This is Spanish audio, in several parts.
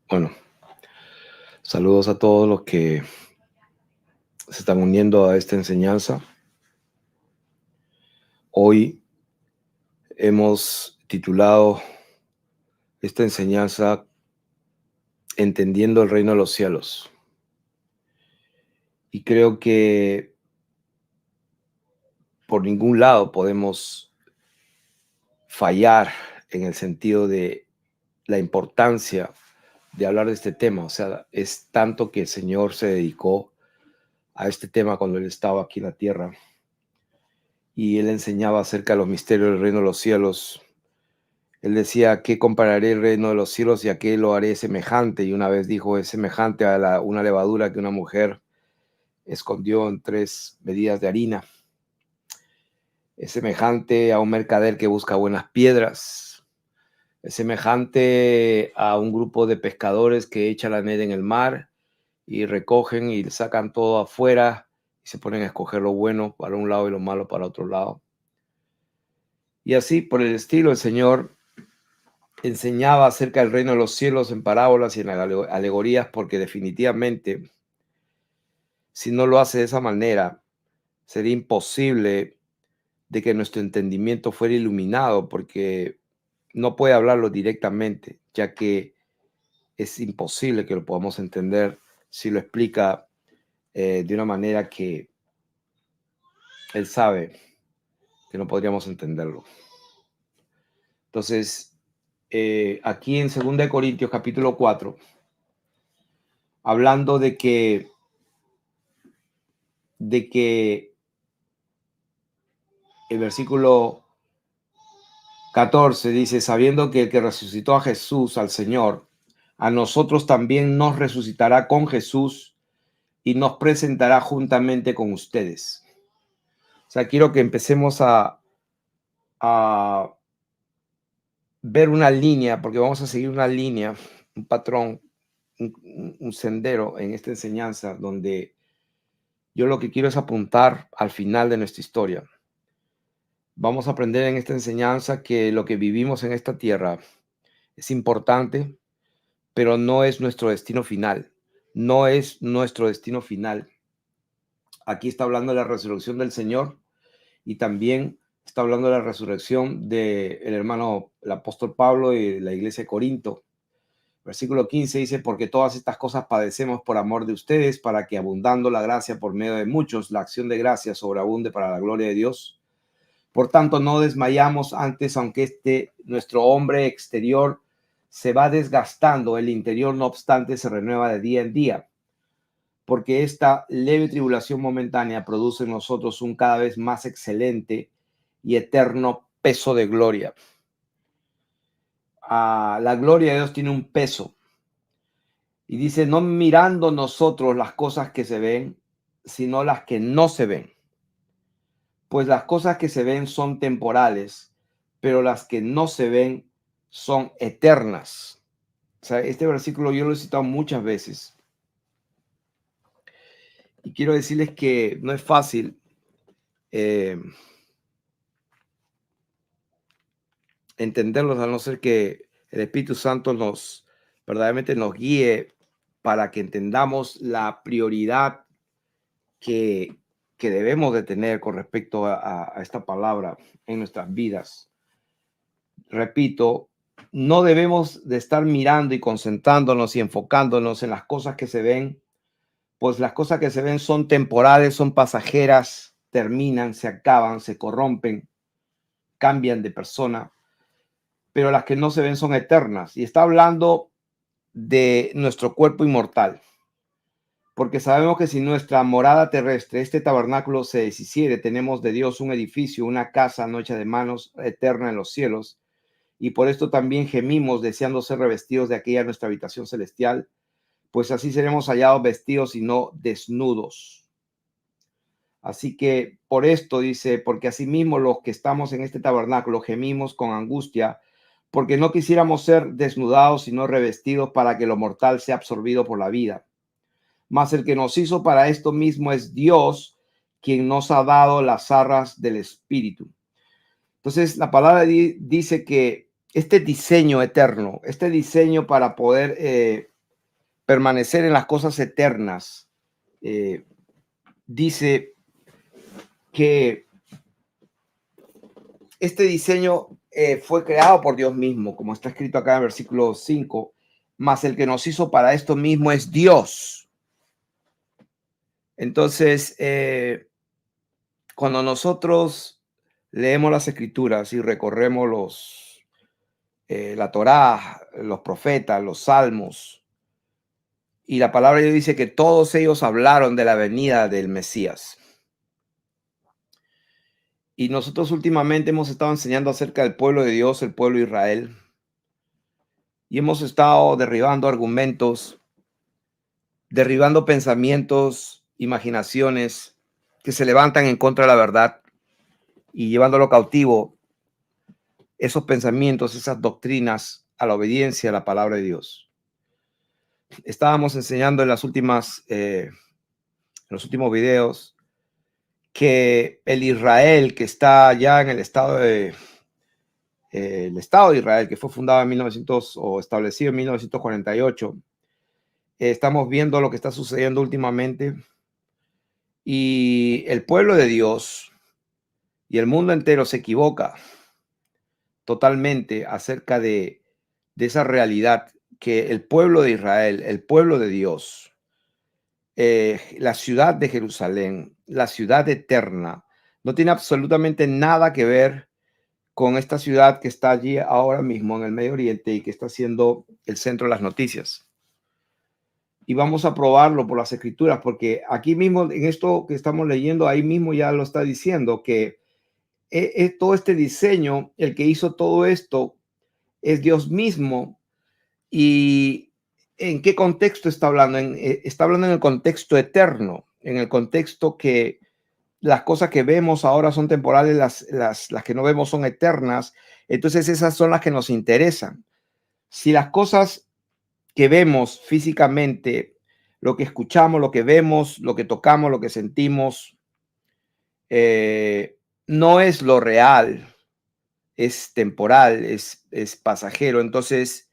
Bueno, saludos a todos los que se están uniendo a esta enseñanza. Hoy hemos titulado esta enseñanza Entendiendo el reino de los cielos. Y creo que por ningún lado podemos fallar en el sentido de la importancia de hablar de este tema. O sea, es tanto que el Señor se dedicó a este tema cuando Él estaba aquí en la tierra. Y Él enseñaba acerca de los misterios del reino de los cielos. Él decía: ¿qué compararé el reino de los cielos y a qué lo haré semejante? Y una vez dijo: es semejante a una levadura que una mujer escondió en 3 medidas de harina. Es semejante a un mercader que busca buenas piedras. Es semejante a un grupo de pescadores que echa la net en el mar y recogen y sacan todo afuera y se ponen a escoger lo bueno para un lado y lo malo para otro lado. Y así por el estilo, el Señor enseñaba acerca del reino de los cielos en parábolas y en alegorías, porque definitivamente, si no lo hace de esa manera, sería imposible de que nuestro entendimiento fuera iluminado, porque no puede hablarlo directamente, ya que es imposible que lo podamos entender si lo explica de una manera que Él sabe que no podríamos entenderlo. Entonces, aquí en 2 Corintios capítulo 4, hablando de que el versículo 14 dice: sabiendo que el que resucitó a Jesús, al Señor, a nosotros también nos resucitará con Jesús y nos presentará juntamente con ustedes. O sea, quiero que empecemos a ver una línea, porque vamos a seguir una línea, un patrón, un sendero en esta enseñanza, donde yo lo que quiero es apuntar al final de nuestra historia. Vamos a aprender en esta enseñanza que lo que vivimos en esta tierra es importante, pero no es nuestro destino final. No es nuestro destino final. Aquí está hablando de la resurrección del Señor y también está hablando de la resurrección del hermano, el apóstol Pablo y la iglesia de Corinto. Versículo 15 dice: porque todas estas cosas padecemos por amor de ustedes, para que abundando la gracia por medio de muchos, la acción de gracia sobreabunde para la gloria de Dios. Por tanto, no desmayamos antes, aunque nuestro hombre exterior se va desgastando, el interior, no obstante, se renueva de día en día, porque esta leve tribulación momentánea produce en nosotros un cada vez más excelente y eterno peso de gloria. La gloria de Dios tiene un peso. Y dice: no mirando nosotros las cosas que se ven, sino las que no se ven. Pues las cosas que se ven son temporales, pero las que no se ven son eternas. O sea, este versículo yo lo he citado muchas veces. Y quiero decirles que no es fácil entenderlos, a no ser que el Espíritu Santo verdaderamente nos guíe para que entendamos la prioridad que debemos de tener con respecto a esta palabra en nuestras vidas. Repito, no debemos de estar mirando y concentrándonos y enfocándonos en las cosas que se ven, pues las cosas que se ven son temporales, son pasajeras, terminan, se acaban, se corrompen, cambian de persona, pero las que no se ven son eternas. Y está hablando de nuestro cuerpo inmortal, porque sabemos que si nuestra morada terrestre, este tabernáculo, se deshiciere, tenemos de Dios un edificio, una casa no hecha de manos, eterna en los cielos. Y por esto también gemimos, deseando ser revestidos de aquella nuestra habitación celestial, pues así seremos hallados vestidos y no desnudos. Así que por esto dice: porque asimismo los que estamos en este tabernáculo gemimos con angustia, porque no quisiéramos ser desnudados, sino revestidos, para que lo mortal sea absorbido por la vida. Mas el que nos hizo para esto mismo es Dios, quien nos ha dado las arras del Espíritu. Entonces, la palabra dice que este diseño eterno, este diseño para poder permanecer en las cosas eternas, dice que este diseño fue creado por Dios mismo, como está escrito acá en el versículo 5, mas el que nos hizo para esto mismo es Dios. Entonces, cuando nosotros leemos las escrituras y recorremos la Torá, los profetas, los salmos, y la palabra de Dios dice que todos ellos hablaron de la venida del Mesías. Y nosotros últimamente hemos estado enseñando acerca del pueblo de Dios, el pueblo de Israel, y hemos estado derribando argumentos, derribando pensamientos, imaginaciones que se levantan en contra de la verdad y llevándolo cautivo, esos pensamientos, esas doctrinas, a la obediencia a la palabra de Dios. Estábamos enseñando en en los últimos videos, que el Israel que está ya en el estado de Israel, que fue fundado en 1900 o establecido en 1948, estamos viendo lo que está sucediendo últimamente, y el pueblo de Dios y el mundo entero se equivoca totalmente acerca de esa realidad, que el pueblo de Israel, el pueblo de Dios, la ciudad de Jerusalén, la ciudad eterna, no tiene absolutamente nada que ver con esta ciudad que está allí ahora mismo en el Medio Oriente y que está siendo el centro de las noticias. Y vamos a probarlo por las escrituras, porque aquí mismo, en esto que estamos leyendo, ahí mismo ya lo está diciendo, que todo este diseño, el que hizo todo esto, es Dios mismo. ¿Y en qué contexto está hablando? Está hablando en el contexto eterno, en el contexto que las cosas que vemos ahora son temporales, las que no vemos son eternas. Entonces esas son las que nos interesan. Si las cosas que vemos físicamente, lo que escuchamos, lo que vemos, lo que tocamos, lo que sentimos, no es lo real, es temporal, es pasajero. Entonces,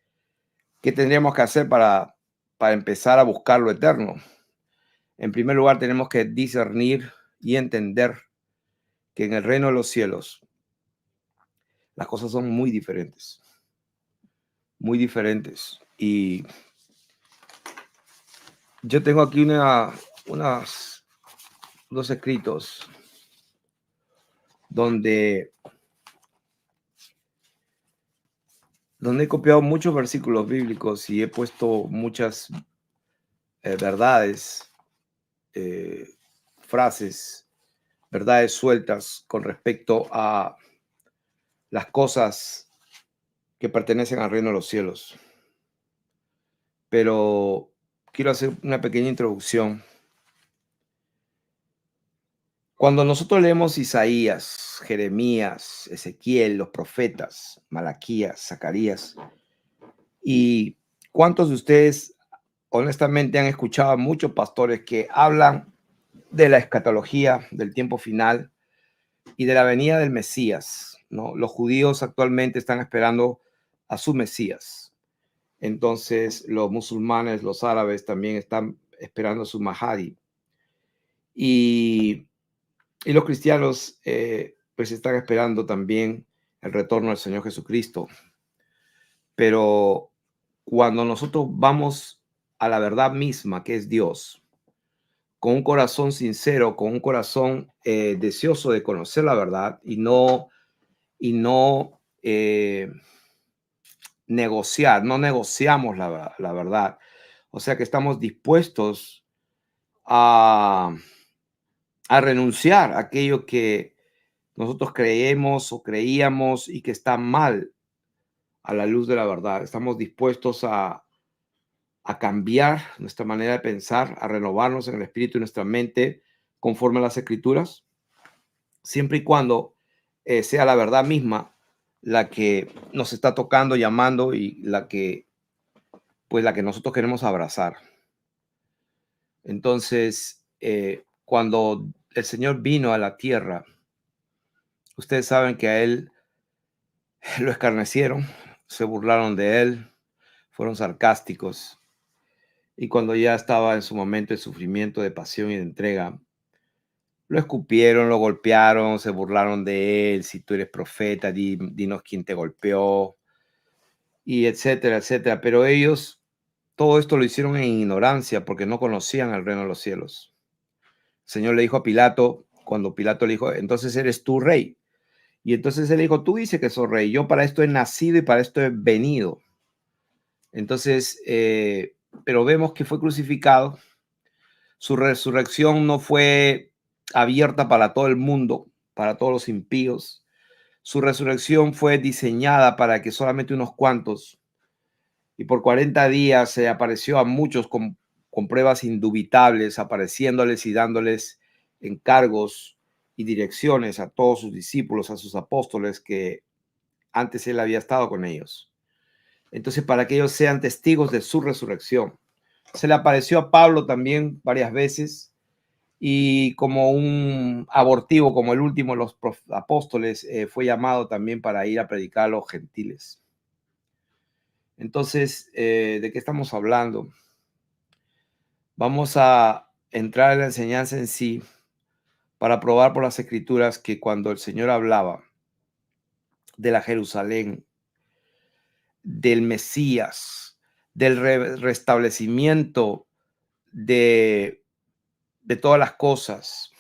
¿qué tendríamos que hacer para empezar a buscar lo eterno? En primer lugar, tenemos que discernir y entender que en el reino de los cielos las cosas son muy diferentes, muy diferentes. Y yo tengo aquí unos escritos donde he copiado muchos versículos bíblicos y he puesto muchas verdades, frases, verdades sueltas con respecto a las cosas que pertenecen al reino de los cielos. Pero quiero hacer una pequeña introducción. Cuando nosotros leemos Isaías, Jeremías, Ezequiel, los profetas, Malaquías, Zacarías, y cuántos de ustedes honestamente han escuchado a muchos pastores que hablan de la escatología, del tiempo final y de la venida del Mesías, ¿no? Los judíos actualmente están esperando a su Mesías. Entonces, los musulmanes, los árabes también están esperando a su Mahdi. Y los cristianos, pues están esperando también el retorno del Señor Jesucristo. Pero cuando nosotros vamos a la verdad misma, que es Dios, con un corazón sincero, con un corazón deseoso de conocer la verdad y no negociar, no negociamos la verdad. O sea que estamos dispuestos a renunciar a aquello que nosotros creemos o creíamos y que está mal a la luz de la verdad. Estamos dispuestos a cambiar nuestra manera de pensar, a renovarnos en el espíritu y nuestra mente conforme a las escrituras, siempre y cuando sea la verdad misma la que nos está tocando, llamando, y la que nosotros queremos abrazar. Entonces, cuando el Señor vino a la tierra, ustedes saben que a Él lo escarnecieron, se burlaron de Él, fueron sarcásticos. Y cuando ya estaba en su momento de sufrimiento, de pasión y de entrega, lo escupieron, lo golpearon, se burlaron de él. Si tú eres profeta, dinos quién te golpeó, y etcétera, etcétera. Pero ellos, todo esto lo hicieron en ignorancia porque no conocían el reino de los cielos. El Señor le dijo a Pilato, cuando Pilato le dijo, entonces eres tú rey. Y entonces él dijo, tú dices que soy rey, yo para esto he nacido y para esto he venido. Entonces, pero vemos que fue crucificado. Su resurrección no fue abierta para todo el mundo, para todos los impíos. Su resurrección fue diseñada para que solamente unos cuantos, y por 40 días se apareció a muchos con pruebas indubitables, apareciéndoles y dándoles encargos y direcciones a todos sus discípulos, a sus apóstoles, que antes él había estado con ellos. Entonces, para que ellos sean testigos de su resurrección. Se le apareció a Pablo también varias veces, y como un abortivo, como el último de los apóstoles, fue llamado también para ir a predicar a los gentiles. Entonces, ¿de qué estamos hablando? Vamos a entrar en la enseñanza en sí para probar por las escrituras que cuando el Señor hablaba de la Jerusalén, del Mesías, del restablecimiento de todas las cosas,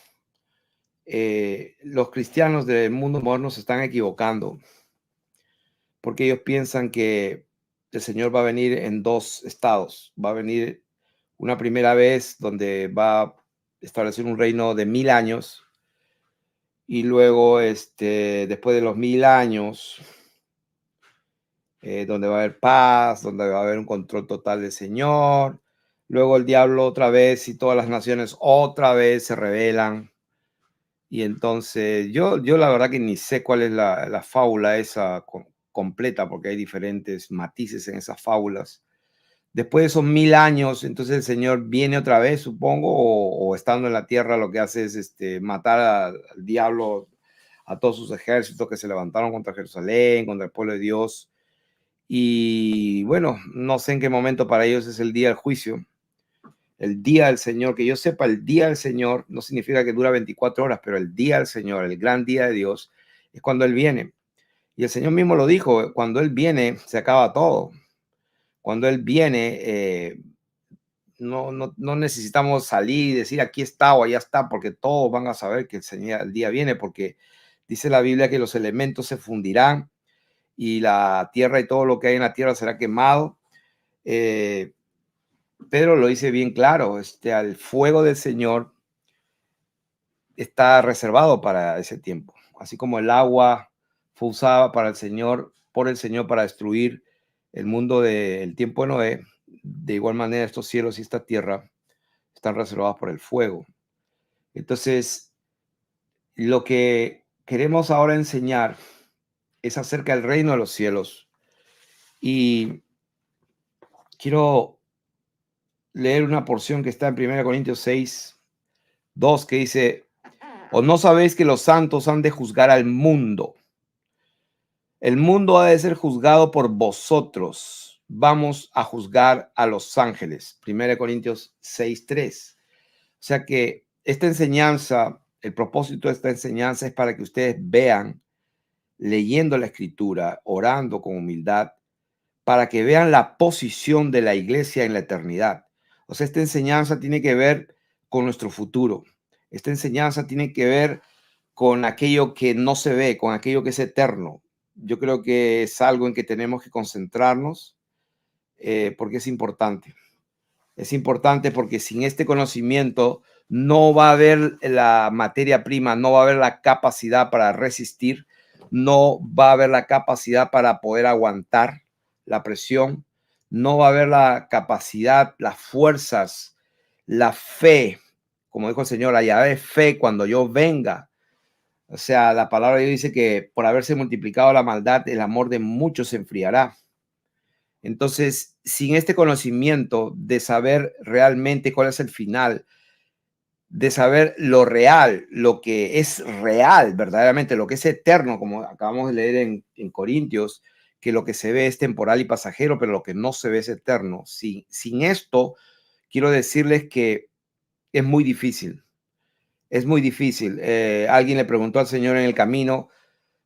los cristianos del mundo moderno se están equivocando porque ellos piensan que el Señor va a venir en dos estados. Va a venir una primera vez donde va a establecer un reino de 1000 años, y luego, después de los 1000 años, donde va a haber paz, donde va a haber un control total del Señor. Luego el diablo otra vez y todas las naciones otra vez se rebelan. Y entonces yo la verdad que ni sé cuál es la fábula esa completa, porque hay diferentes matices en esas fábulas. Después de esos 1000 años, entonces el Señor viene otra vez, supongo, o estando en la tierra lo que hace es matar al diablo, a todos sus ejércitos que se levantaron contra Jerusalén, contra el pueblo de Dios. Y bueno, no sé en qué momento para ellos es el día del juicio, el día del Señor. Que yo sepa, el día del Señor no significa que dura 24 horas, pero el día del Señor, el gran día de Dios, es cuando Él viene. Y el Señor mismo lo dijo, cuando Él viene se acaba todo. Cuando Él viene, no necesitamos salir y decir aquí está o allá está, porque todos van a saber que el día viene, porque dice la Biblia que los elementos se fundirán y la tierra y todo lo que hay en la tierra será quemado. Pedro lo dice bien claro, al fuego del Señor está reservado para ese tiempo, así como el agua fue usada para el Señor, por el Señor, para destruir el mundo del tiempo de Noé. De igual manera estos cielos y esta tierra están reservados por el fuego. Entonces, lo que queremos ahora enseñar es acerca del reino de los cielos, y quiero leer una porción que está en 1 Corintios 6, 2, que dice: ¿o no sabéis que los santos han de juzgar al mundo? El mundo ha de ser juzgado por vosotros. Vamos a juzgar a los ángeles. 1 Corintios 6, 3. O sea que esta enseñanza, el propósito de esta enseñanza es para que ustedes vean, leyendo la escritura, orando con humildad, para que vean la posición de la iglesia en la eternidad. O sea, esta enseñanza tiene que ver con nuestro futuro. Esta enseñanza tiene que ver con aquello que no se ve, con aquello que es eterno. Yo creo que es algo en que tenemos que concentrarnos, porque es importante. Es importante porque sin este conocimiento no va a haber la materia prima, no va a haber la capacidad para resistir, no va a haber la capacidad para poder aguantar la presión, no va a haber la capacidad, las fuerzas, la fe. Como dijo el Señor, allá de fe cuando yo venga. O sea, la palabra de Dios dice que por haberse multiplicado la maldad, el amor de muchos se enfriará. Entonces, sin este conocimiento de saber realmente cuál es el final, de saber lo real, lo que es real, verdaderamente, lo que es eterno, como acabamos de leer en Corintios, que lo que se ve es temporal y pasajero, pero lo que no se ve es eterno. Sin esto, quiero decirles que es muy difícil. Es muy difícil. Alguien le preguntó al Señor en el camino,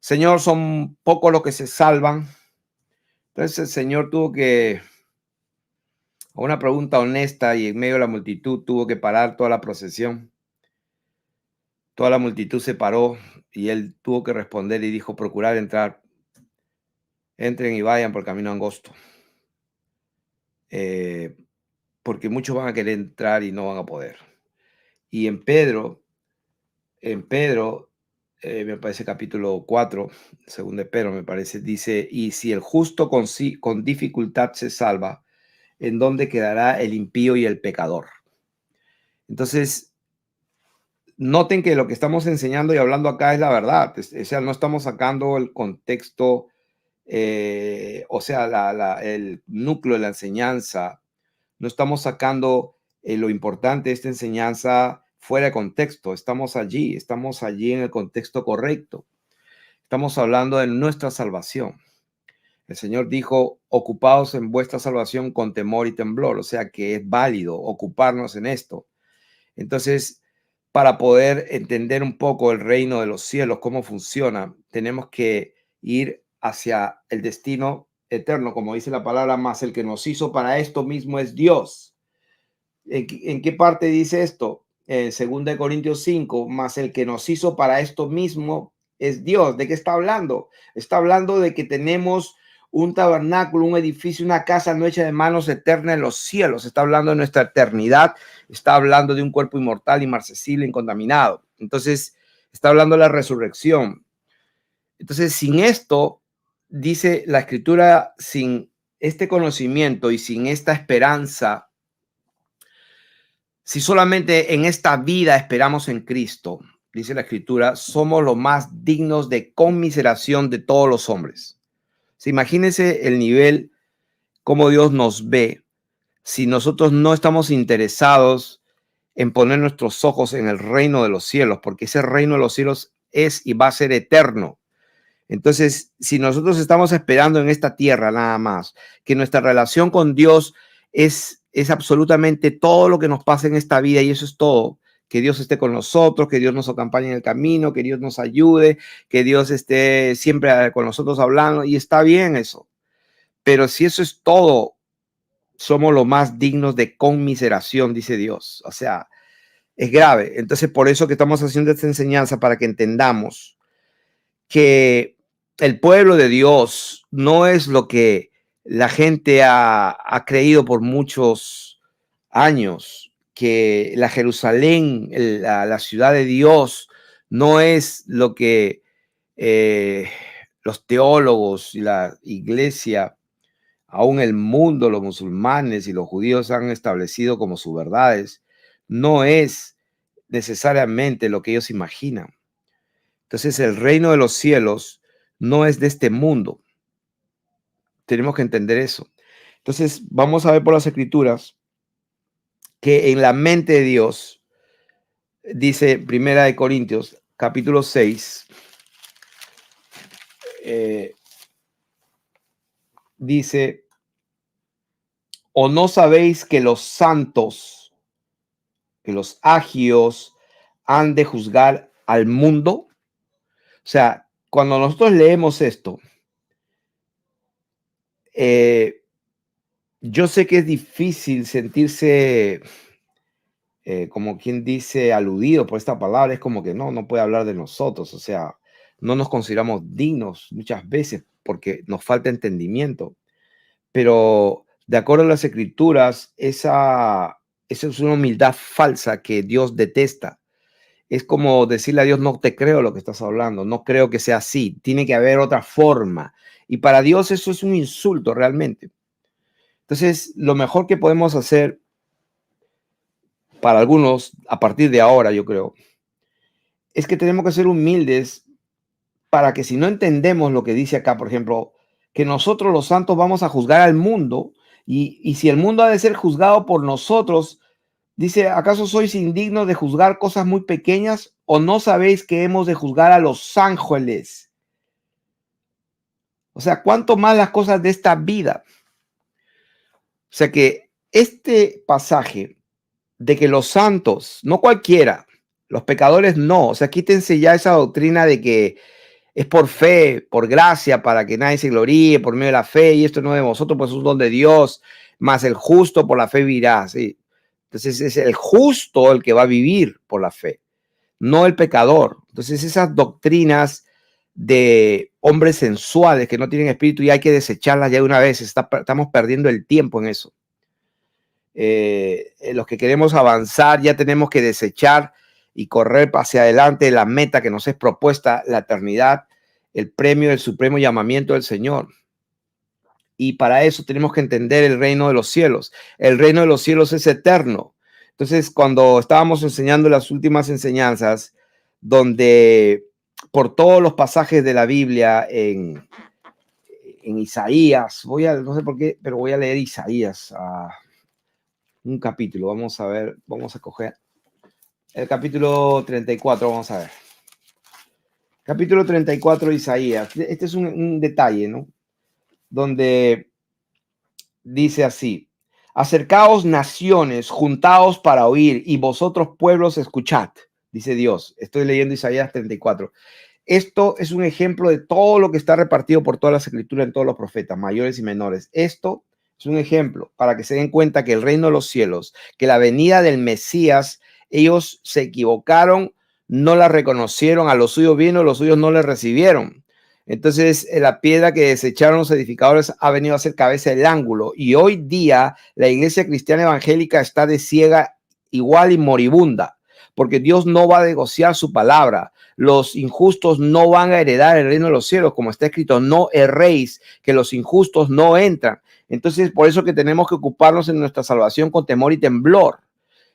Señor, son pocos los que se salvan. Entonces el Señor tuvo que, a una pregunta honesta y en medio de la multitud, tuvo que parar toda la procesión. Toda la multitud se paró y él tuvo que responder y dijo, procurar entrar. Entren y vayan por camino angosto. Porque muchos van a querer entrar y no van a poder. Y en Pedro, me parece capítulo 4, segundo de Pedro, me parece, dice, y si el justo con dificultad se salva, ¿en dónde quedará el impío y el pecador? Entonces, noten que lo que estamos enseñando y hablando acá es la verdad. O sea, no estamos sacando el contexto, o sea, el núcleo de la enseñanza. No estamos sacando lo importante de esta enseñanza fuera de contexto. Estamos allí en el contexto correcto. Estamos hablando de nuestra salvación. El Señor dijo, ocupaos en vuestra salvación con temor y temblor. O sea que es válido ocuparnos en esto. Entonces, para poder entender un poco el reino de los cielos, cómo funciona, tenemos que ir hacia el destino eterno, como dice la palabra, más el que nos hizo para esto mismo es Dios. ¿En qué parte dice esto? En 2 Corintios 5, más el que nos hizo para esto mismo es Dios. ¿De qué está hablando? Está hablando de que tenemos un tabernáculo, un edificio, una casa no hecha de manos eterna en los cielos. Está hablando de nuestra eternidad. Está hablando de un cuerpo inmortal, inmarcesible, incontaminado. Entonces, está hablando de la resurrección. Entonces, sin esto, dice la Escritura, sin este conocimiento y sin esta esperanza, si solamente en esta vida esperamos en Cristo, dice la Escritura, somos los más dignos de conmiseración de todos los hombres. Imagínense el nivel, cómo Dios nos ve, si nosotros no estamos interesados en poner nuestros ojos en el reino de los cielos, porque ese reino de los cielos es y va a ser eterno. Entonces, si nosotros estamos esperando en esta tierra nada más, que nuestra relación con Dios es absolutamente todo lo que nos pasa en esta vida y eso es todo, que Dios esté con nosotros, que Dios nos acompañe en el camino, que Dios nos ayude, que Dios esté siempre con nosotros hablando y está bien eso. Pero si eso es todo, somos los más dignos de conmiseración, dice Dios. O sea, es grave. Entonces, por eso que estamos haciendo esta enseñanza para que entendamos que el pueblo de Dios no es lo que la gente ha creído por muchos años, que la Jerusalén, la ciudad de Dios, no es lo que los teólogos y la iglesia, aún el mundo, los musulmanes y los judíos han establecido como sus verdades, no es necesariamente lo que ellos imaginan. Entonces, el reino de los cielos no es de este mundo. Tenemos que entender eso. Entonces, vamos a ver por las escrituras que en la mente de Dios, dice Primera de Corintios, capítulo 6, dice, ¿o no sabéis que los santos, que los agios, han de juzgar al mundo? O sea, cuando nosotros leemos esto, yo sé que es difícil sentirse, como quien dice, aludido por esta palabra. Es como que no puede hablar de nosotros. O sea, no nos consideramos dignos muchas veces porque nos falta entendimiento. Pero de acuerdo a las escrituras, esa es una humildad falsa que Dios detesta. Es como decirle a Dios, no te creo lo que estás hablando, no creo que sea así, tiene que haber otra forma. Y para Dios eso es un insulto realmente. Entonces, lo mejor que podemos hacer para algunos, a partir de ahora, yo creo, es que tenemos que ser humildes para que si no entendemos lo que dice acá, por ejemplo, que nosotros los santos vamos a juzgar al mundo y si el mundo ha de ser juzgado por nosotros, dice, ¿acaso sois indignos de juzgar cosas muy pequeñas o no sabéis que hemos de juzgar a los ángeles? O sea, ¿cuánto más las cosas de esta vida? O sea que este pasaje de que los santos, no cualquiera, los pecadores no. O sea, quítense ya esa doctrina de que es por fe, por gracia, para que nadie se gloríe por medio de la fe, y esto no es de vosotros, pues es un don de Dios, más el justo por la fe vivirá. ¿Sí? Entonces es el justo el que va a vivir por la fe, no el pecador. Entonces esas doctrinas de hombres sensuales que no tienen espíritu ya hay que desecharlas ya de una vez. Estamos perdiendo el tiempo en eso. Los que queremos avanzar ya tenemos que desechar y correr hacia adelante la meta que nos es propuesta, la eternidad, el premio, el supremo llamamiento del Señor. Y para eso tenemos que entender el reino de los cielos. El reino de los cielos es eterno. Entonces, cuando estábamos enseñando las últimas enseñanzas, donde por todos los pasajes de la Biblia en Isaías, no sé por qué, pero voy a leer Isaías, un capítulo, vamos a ver, vamos a coger el capítulo 34, vamos a ver. Capítulo 34 de Isaías. Este es un detalle, ¿no? Donde dice así: acercaos naciones, juntaos para oír, y vosotros pueblos escuchad, dice Dios. Estoy leyendo Isaías 34. Esto es un ejemplo de todo lo que está repartido por todas las escrituras en todos los profetas, mayores y menores. Esto es un ejemplo para que se den cuenta que el reino de los cielos, que la venida del Mesías, ellos se equivocaron, no la reconocieron, a los suyos vino, los suyos no le recibieron. Entonces, la piedra que desecharon los edificadores ha venido a ser cabeza del ángulo. Y hoy día la iglesia cristiana evangélica está de ciega igual y moribunda, porque Dios no va a negociar su palabra. Los injustos no van a heredar el reino de los cielos, como está escrito: no erréis, que los injustos no entran. Entonces, por eso que tenemos que ocuparnos en nuestra salvación con temor y temblor.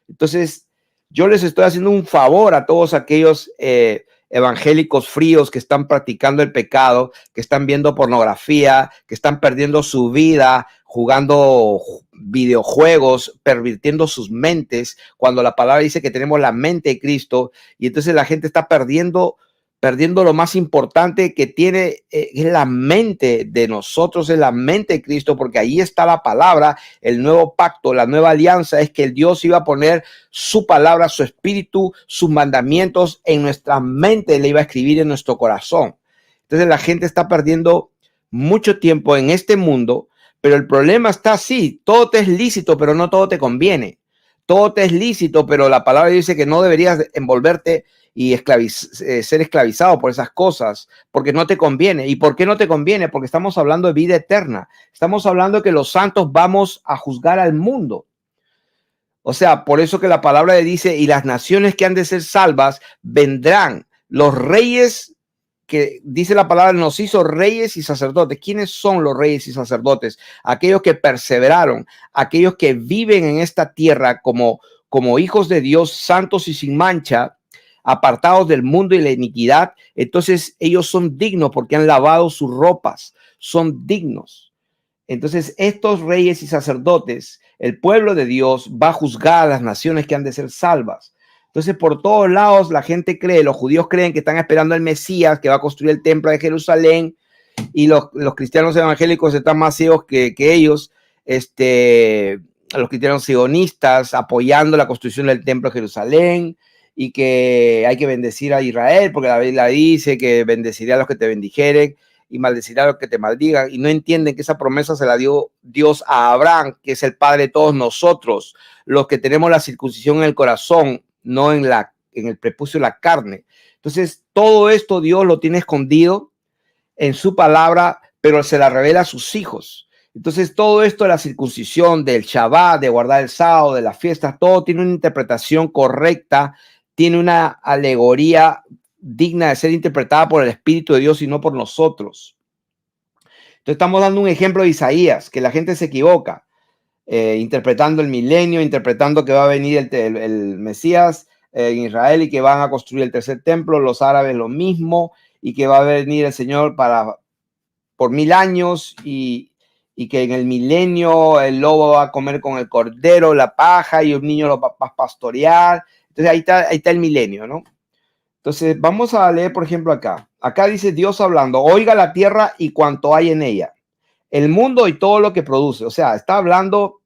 Entonces, yo les estoy haciendo un favor a todos aquellos evangélicos fríos que están practicando el pecado, que están viendo pornografía, que están perdiendo su vida jugando videojuegos, pervirtiendo sus mentes, cuando la palabra dice que tenemos la mente de Cristo, y entonces la gente está perdiendo lo más importante que tiene, es la mente de nosotros, es la mente de Cristo, porque ahí está la palabra, el nuevo pacto, la nueva alianza, es que el Dios iba a poner su palabra, su espíritu, sus mandamientos en nuestra mente, le iba a escribir en nuestro corazón. Entonces la gente está perdiendo mucho tiempo en este mundo, pero el problema está así: todo te es lícito, pero no todo te conviene. Todo te es lícito, pero la palabra dice que no deberías envolverte y ser esclavizado por esas cosas, porque no te conviene. ¿Y por qué no te conviene? Porque estamos hablando de vida eterna. Estamos hablando de que los santos vamos a juzgar al mundo. O sea, por eso que la palabra le dice: y las naciones que han de ser salvas vendrán. Los reyes, que dice la palabra, nos hizo reyes y sacerdotes. ¿Quiénes son los reyes y sacerdotes? Aquellos que perseveraron, aquellos que viven en esta tierra como hijos de Dios, santos y sin mancha, apartados del mundo y la iniquidad. Entonces ellos son dignos porque han lavado sus ropas, son dignos. Entonces estos reyes y sacerdotes, el pueblo de Dios, va a juzgar a las naciones que han de ser salvas. Entonces por todos lados la gente cree, los judíos creen que están esperando al Mesías que va a construir el templo de Jerusalén, y los cristianos evangélicos están más ciegos que ellos, los cristianos sionistas apoyando la construcción del templo de Jerusalén, y que hay que bendecir a Israel, porque la Biblia dice que bendeciré a los que te bendijeren y maldeciré a los que te maldigan, y no entienden que esa promesa se la dio Dios a Abraham, que es el padre de todos nosotros, los que tenemos la circuncisión en el corazón, no en el prepucio de la carne. Entonces, todo esto Dios lo tiene escondido en su palabra, pero se la revela a sus hijos. Entonces, todo esto de la circuncisión, del Shabbat, de guardar el sábado, de las fiestas, todo tiene una interpretación correcta, tiene una alegoría digna de ser interpretada por el Espíritu de Dios y no por nosotros. Entonces, estamos dando un ejemplo de Isaías, que la gente se equivoca, interpretando el milenio, interpretando que va a venir el Mesías en Israel y que van a construir el tercer templo, los árabes lo mismo, y que va a venir el Señor por 1000 años, y que en el milenio el lobo va a comer con el cordero la paja y un niño lo va a pastorear. Entonces ahí está el milenio, ¿no? Entonces vamos a leer, por ejemplo, acá dice Dios hablando: oiga la tierra y cuanto hay en ella, el mundo y todo lo que produce. O sea, está hablando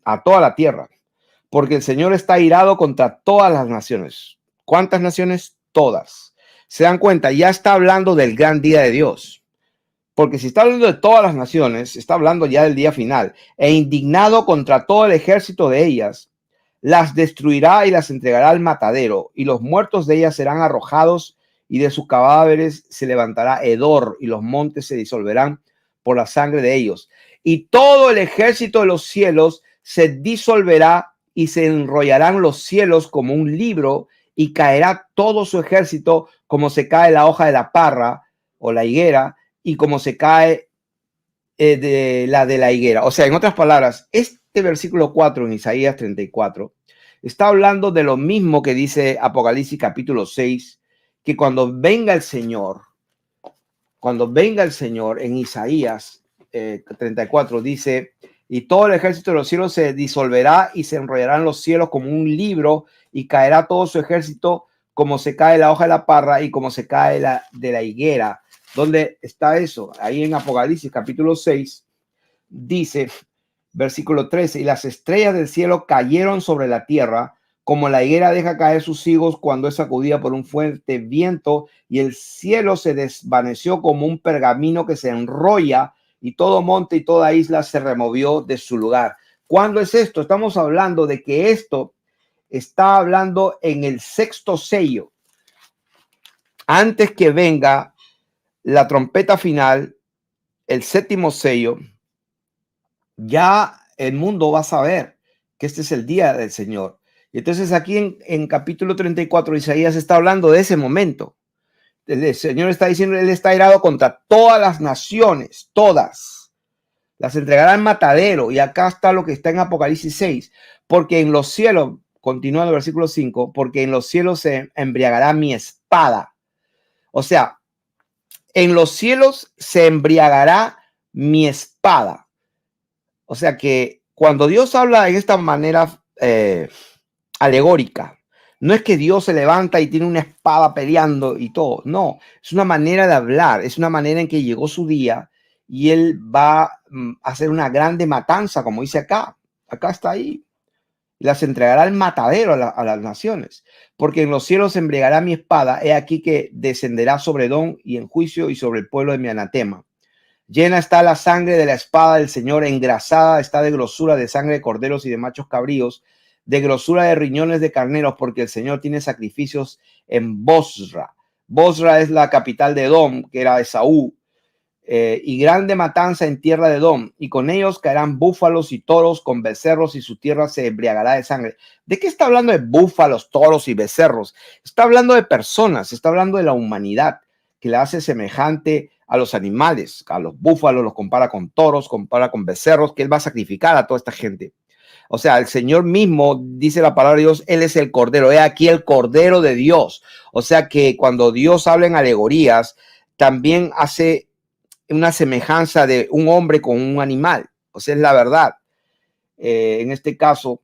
a toda la tierra. porque el Señor está irado contra todas las naciones. ¿Cuántas naciones? Todas. ¿Se dan cuenta? Ya está hablando del gran día de Dios. Porque si está hablando de todas las naciones, está hablando ya del día final. E indignado contra todo el ejército de ellas, las destruirá y las entregará al matadero, y los muertos de ellas serán arrojados, y de sus cadáveres se levantará hedor, y los montes se disolverán por la sangre de ellos. Y todo el ejército de los cielos se disolverá, y se enrollarán los cielos como un libro, y caerá todo su ejército como se cae la hoja de la parra o la higuera, y como se cae de la higuera. O sea, en otras palabras, este versículo 4 en Isaías 34 está hablando de lo mismo que dice Apocalipsis capítulo 6, que cuando venga el Señor en Isaías 34 dice, y todo el ejército de los cielos se disolverá y se enrollarán los cielos como un libro, y caerá todo su ejército como se cae la hoja de la parra y como se cae de la higuera. ¿Dónde está eso? Ahí en Apocalipsis capítulo 6 dice, versículo 13, y las estrellas del cielo cayeron sobre la tierra, como la higuera deja caer sus higos cuando es sacudida por un fuerte viento, y el cielo se desvaneció como un pergamino que se enrolla, y todo monte y toda isla se removió de su lugar. ¿Cuándo es esto? Estamos hablando de que esto está hablando en el sexto sello, antes que venga la trompeta final, el séptimo sello. Ya el mundo va a saber que este es el día del Señor. Y entonces aquí en capítulo 34 Isaías está hablando de ese momento. El Señor está diciendo, Él está irado contra todas las naciones, todas. Las entregará al matadero. Y acá está lo que está en Apocalipsis 6. Porque en los cielos, continúa en el versículo 5, porque en los cielos se embriagará mi espada. O sea, en los cielos se embriagará mi espada. O sea que cuando Dios habla en esta manera alegórica, no es que Dios se levanta y tiene una espada peleando y todo, no, es una manera de hablar, es una manera en que llegó su día y Él va a hacer una grande matanza, como dice acá está ahí, las entregará al matadero a las naciones, porque en los cielos se embriagará mi espada, he aquí que descenderá sobre Edom y en juicio y sobre el pueblo de mi anatema. Llena está la sangre de la espada del Señor, engrasada está de grosura de sangre de corderos y de machos cabríos, de grosura de riñones de carneros, porque el Señor tiene sacrificios en Bosra. Bosra es la capital de Edom, que era Esaú, y grande matanza en tierra de Edom, y con ellos caerán búfalos y toros con becerros, y su tierra se embriagará de sangre. ¿De qué está hablando de búfalos, toros y becerros? Está hablando de personas, está hablando de la humanidad, que la hace semejante a los animales, a los búfalos, los compara con toros, compara con becerros, que Él va a sacrificar a toda esta gente. O sea, el Señor mismo, dice la palabra de Dios, Él es el Cordero, he aquí el Cordero de Dios. O sea que cuando Dios habla en alegorías, también hace una semejanza de un hombre con un animal. O sea, es la verdad. En este caso,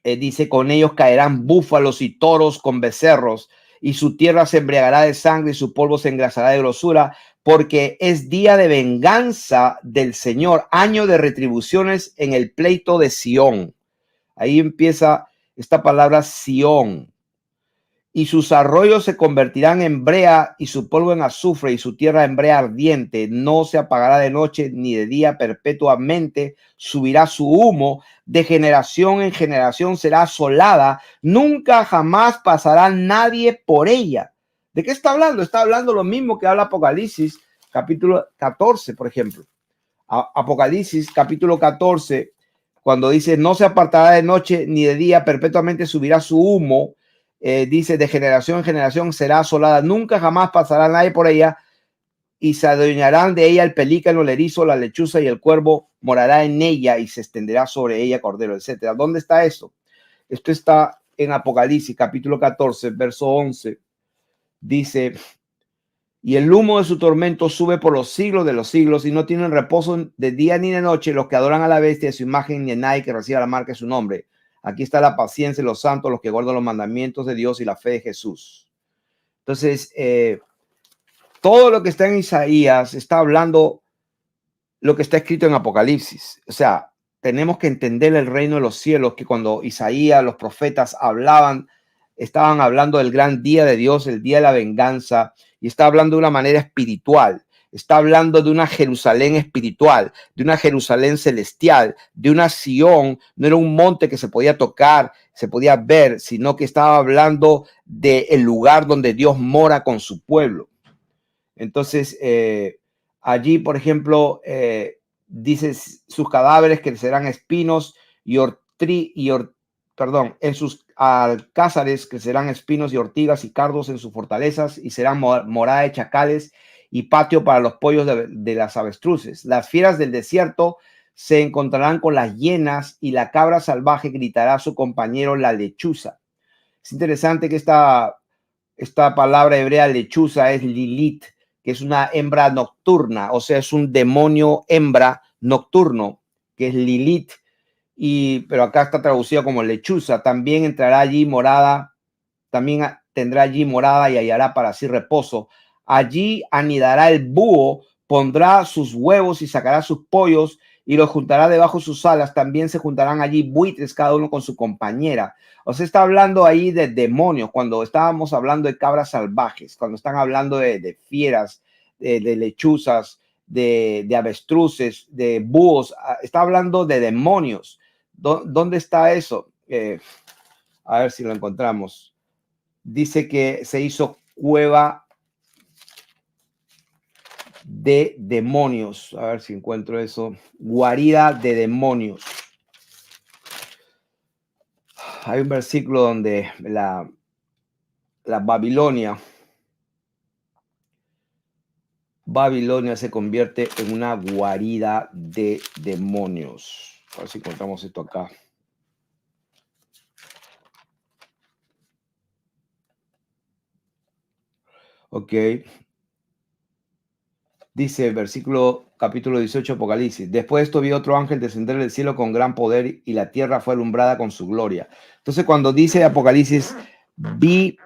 dice, con ellos caerán búfalos y toros con becerros, y su tierra se embriagará de sangre y su polvo se engrasará de grosura, porque es día de venganza del Señor, año de retribuciones en el pleito de Sión. Ahí empieza esta palabra Sión. Y sus arroyos se convertirán en brea y su polvo en azufre y su tierra en brea ardiente. No se apagará de noche ni de día perpetuamente. Subirá su humo. De generación en generación será asolada. Nunca jamás pasará nadie por ella. ¿De qué está hablando? Está hablando lo mismo que habla Apocalipsis capítulo 14, por ejemplo. Apocalipsis capítulo 14, cuando dice no se apartará de noche ni de día, perpetuamente subirá su humo. Dice de generación en generación será asolada, nunca jamás pasará nadie por ella, y se adueñarán de ella el pelícano, el erizo, la lechuza y el cuervo, morará en ella y se extenderá sobre ella cordero, etcétera. ¿Dónde está esto? Esto está en Apocalipsis capítulo 14, verso 11. Dice, y el humo de su tormento sube por los siglos de los siglos, y no tienen reposo de día ni de noche los que adoran a la bestia de su imagen, ni a nadie que reciba la marca de su nombre. Aquí está la paciencia de los santos, los que guardan los mandamientos de Dios y la fe de Jesús. Entonces, todo lo que está en Isaías está hablando lo que está escrito en Apocalipsis. O sea, tenemos que entender el reino de los cielos, que cuando Isaías, los profetas hablaban, estaban hablando del gran día de Dios, el día de la venganza, y está hablando de una manera espiritual. Está hablando de una Jerusalén espiritual, de una Jerusalén celestial, de una Sión. No era un monte que se podía tocar, se podía ver, sino que estaba hablando del lugar donde Dios mora con su pueblo. Entonces, allí, por ejemplo, dice sus cadáveres crecerán espinos en sus alcázares crecerán espinos y ortigas y cardos en sus fortalezas y serán morada de chacales y patio para los pollos de las avestruces. Las fieras del desierto se encontrarán con las hienas y la cabra salvaje gritará a su compañero la lechuza. Es interesante que esta palabra hebrea lechuza es Lilith, que es una hembra nocturna, o sea, es un demonio hembra nocturno, que es Lilith, pero acá está traducido como lechuza. También entrará allí morada, también tendrá allí morada y hallará para sí reposo. Allí anidará el búho, pondrá sus huevos y sacará sus pollos y los juntará debajo de sus alas. También se juntarán allí buitres, cada uno con su compañera. O sea, está hablando ahí de demonios, cuando estábamos hablando de cabras salvajes, cuando están hablando de fieras, de lechuzas, de avestruces, de búhos. Está hablando de demonios. ¿Dónde está eso? A ver si lo encontramos. Dice que se hizo cueva de demonios. A ver si encuentro eso. Guarida de demonios. Hay un versículo donde la Babilonia se convierte en una guarida de demonios. A ver si encontramos esto acá. Ok. Dice versículo capítulo 18 Apocalipsis. Después de esto vi otro ángel descender del cielo con gran poder y la tierra fue alumbrada con su gloria. Entonces cuando dice Apocalipsis, vi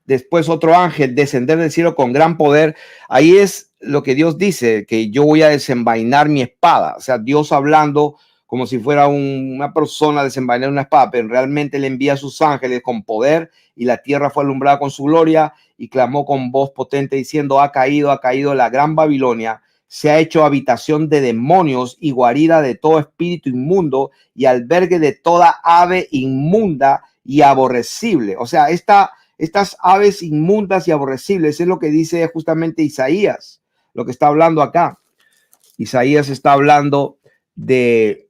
después otro ángel descender del cielo con gran poder, ahí es lo que Dios dice, que yo voy a desenvainar mi espada. O sea, Dios hablando como si fuera una persona desenvainar una espada, pero realmente le envía a sus ángeles con poder y la tierra fue alumbrada con su gloria y clamó con voz potente diciendo, ha caído la gran Babilonia, se ha hecho habitación de demonios y guarida de todo espíritu inmundo y albergue de toda ave inmunda y aborrecible. O sea, estas aves inmundas y aborrecibles es lo que dice justamente Isaías, lo que está hablando acá. Isaías está hablando de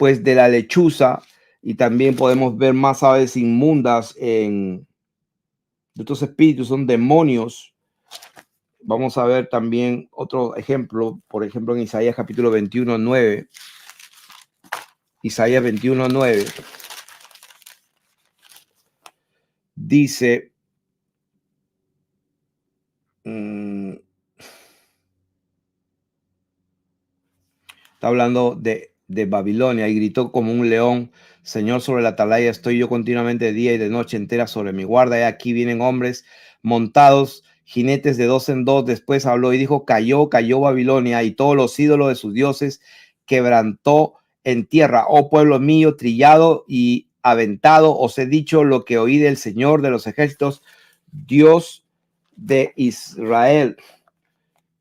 la lechuza, y también podemos ver más aves inmundas de estos espíritus, son demonios. Vamos a ver también otro ejemplo, por ejemplo en Isaías capítulo 21:9. Isaías 21:9 dice, está hablando de Babilonia, y gritó como un león, Señor, sobre la atalaya estoy yo continuamente de día y de noche entera sobre mi guarda, y aquí vienen hombres montados, jinetes de dos en dos. Después habló y dijo, cayó Babilonia y todos los ídolos de sus dioses quebrantó en tierra. Oh pueblo mío, trillado y aventado, os he dicho lo que oí del Señor de los ejércitos, Dios de Israel.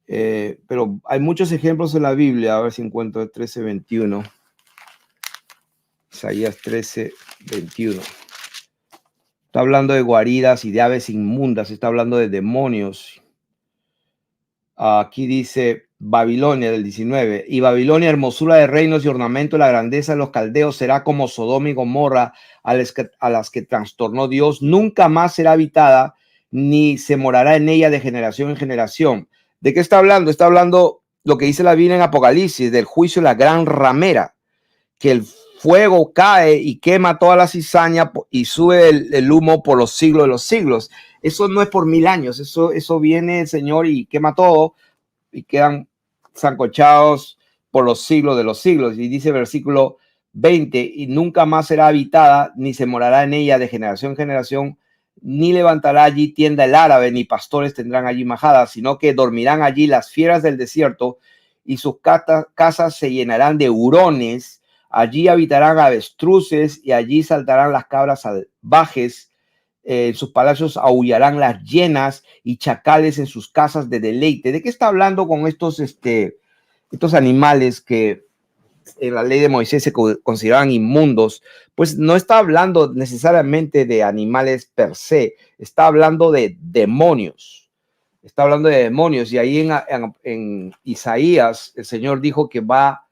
Pero hay muchos ejemplos en la Biblia. A ver si encuentro 13:21. Isaías 13:21. Está hablando de guaridas y de aves inmundas. Está hablando de demonios. Aquí dice Babilonia del 19. Y Babilonia, hermosura de reinos y ornamento, la grandeza de los caldeos, será como Sodoma y Gomorra, a las que trastornó Dios. Nunca más será habitada, ni se morará en ella de generación en generación. ¿De qué está hablando? Está hablando lo que dice la Biblia en Apocalipsis, del juicio de la gran ramera, que el fuego cae y quema toda la cizaña y sube el humo por los siglos de los siglos. Eso no es por 1000 años, eso viene el Señor y quema todo y quedan sancochados por los siglos de los siglos. Y dice versículo 20, y nunca más será habitada, ni se morará en ella de generación en generación, ni levantará allí tienda el árabe, ni pastores tendrán allí majadas, sino que dormirán allí las fieras del desierto, y sus casas se llenarán de hurones. Allí habitarán avestruces y allí saltarán las cabras salvajes. En sus palacios aullarán las hienas y chacales en sus casas de deleite. ¿De qué está hablando con estos animales que en la ley de Moisés se consideraban inmundos? Pues no está hablando necesariamente de animales per se, está hablando de demonios. Está hablando de demonios. Y ahí en Isaías el Señor dijo que va,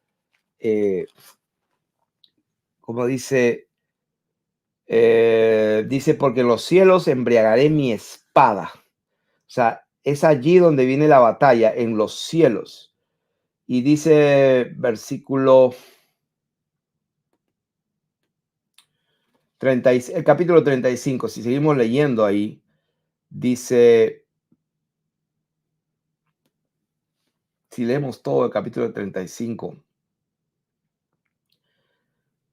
como dice, porque en los cielos embriagaré mi espada. O sea, es allí donde viene la batalla, en los cielos. Y dice versículo 30, el capítulo 35, si seguimos leyendo ahí, dice, si leemos todo el capítulo 35,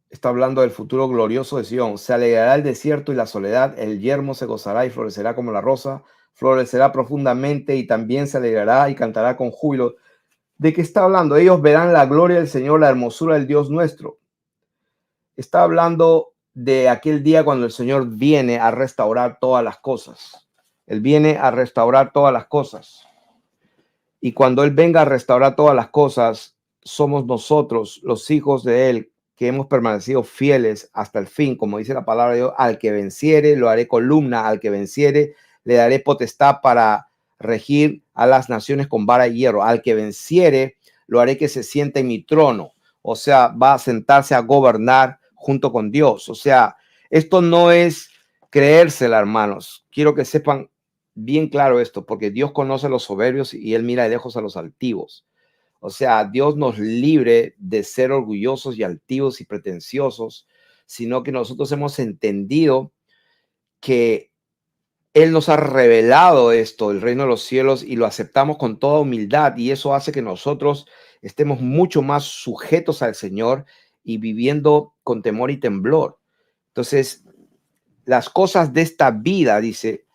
está hablando del futuro glorioso de Sion. Se alegrará el desierto y la soledad, el yermo se gozará y florecerá como la rosa, florecerá profundamente y también se alegrará y cantará con júbilo. ¿De qué está hablando? Ellos verán la gloria del Señor, la hermosura del Dios nuestro. Está hablando de aquel día cuando el Señor viene a restaurar todas las cosas. Él viene a restaurar todas las cosas. Y cuando Él venga a restaurar todas las cosas, somos nosotros, los hijos de Él, que hemos permanecido fieles hasta el fin, como dice la palabra de Dios: al que venciere lo haré columna, al que venciere le daré potestad para regir a las naciones con vara de hierro, al que venciere lo haré que se siente en mi trono. O sea, va a sentarse a gobernar junto con Dios. O sea, esto no es creérsela, hermanos. Quiero que sepan bien claro esto, porque Dios conoce a los soberbios y Él mira de lejos a los altivos. O sea, Dios nos libre de ser orgullosos y altivos y pretenciosos, sino que nosotros hemos entendido que Él nos ha revelado esto, el reino de los cielos, y lo aceptamos con toda humildad, y eso hace que nosotros estemos mucho más sujetos al Señor y viviendo con temor y temblor. Entonces, las cosas de esta vida, dice,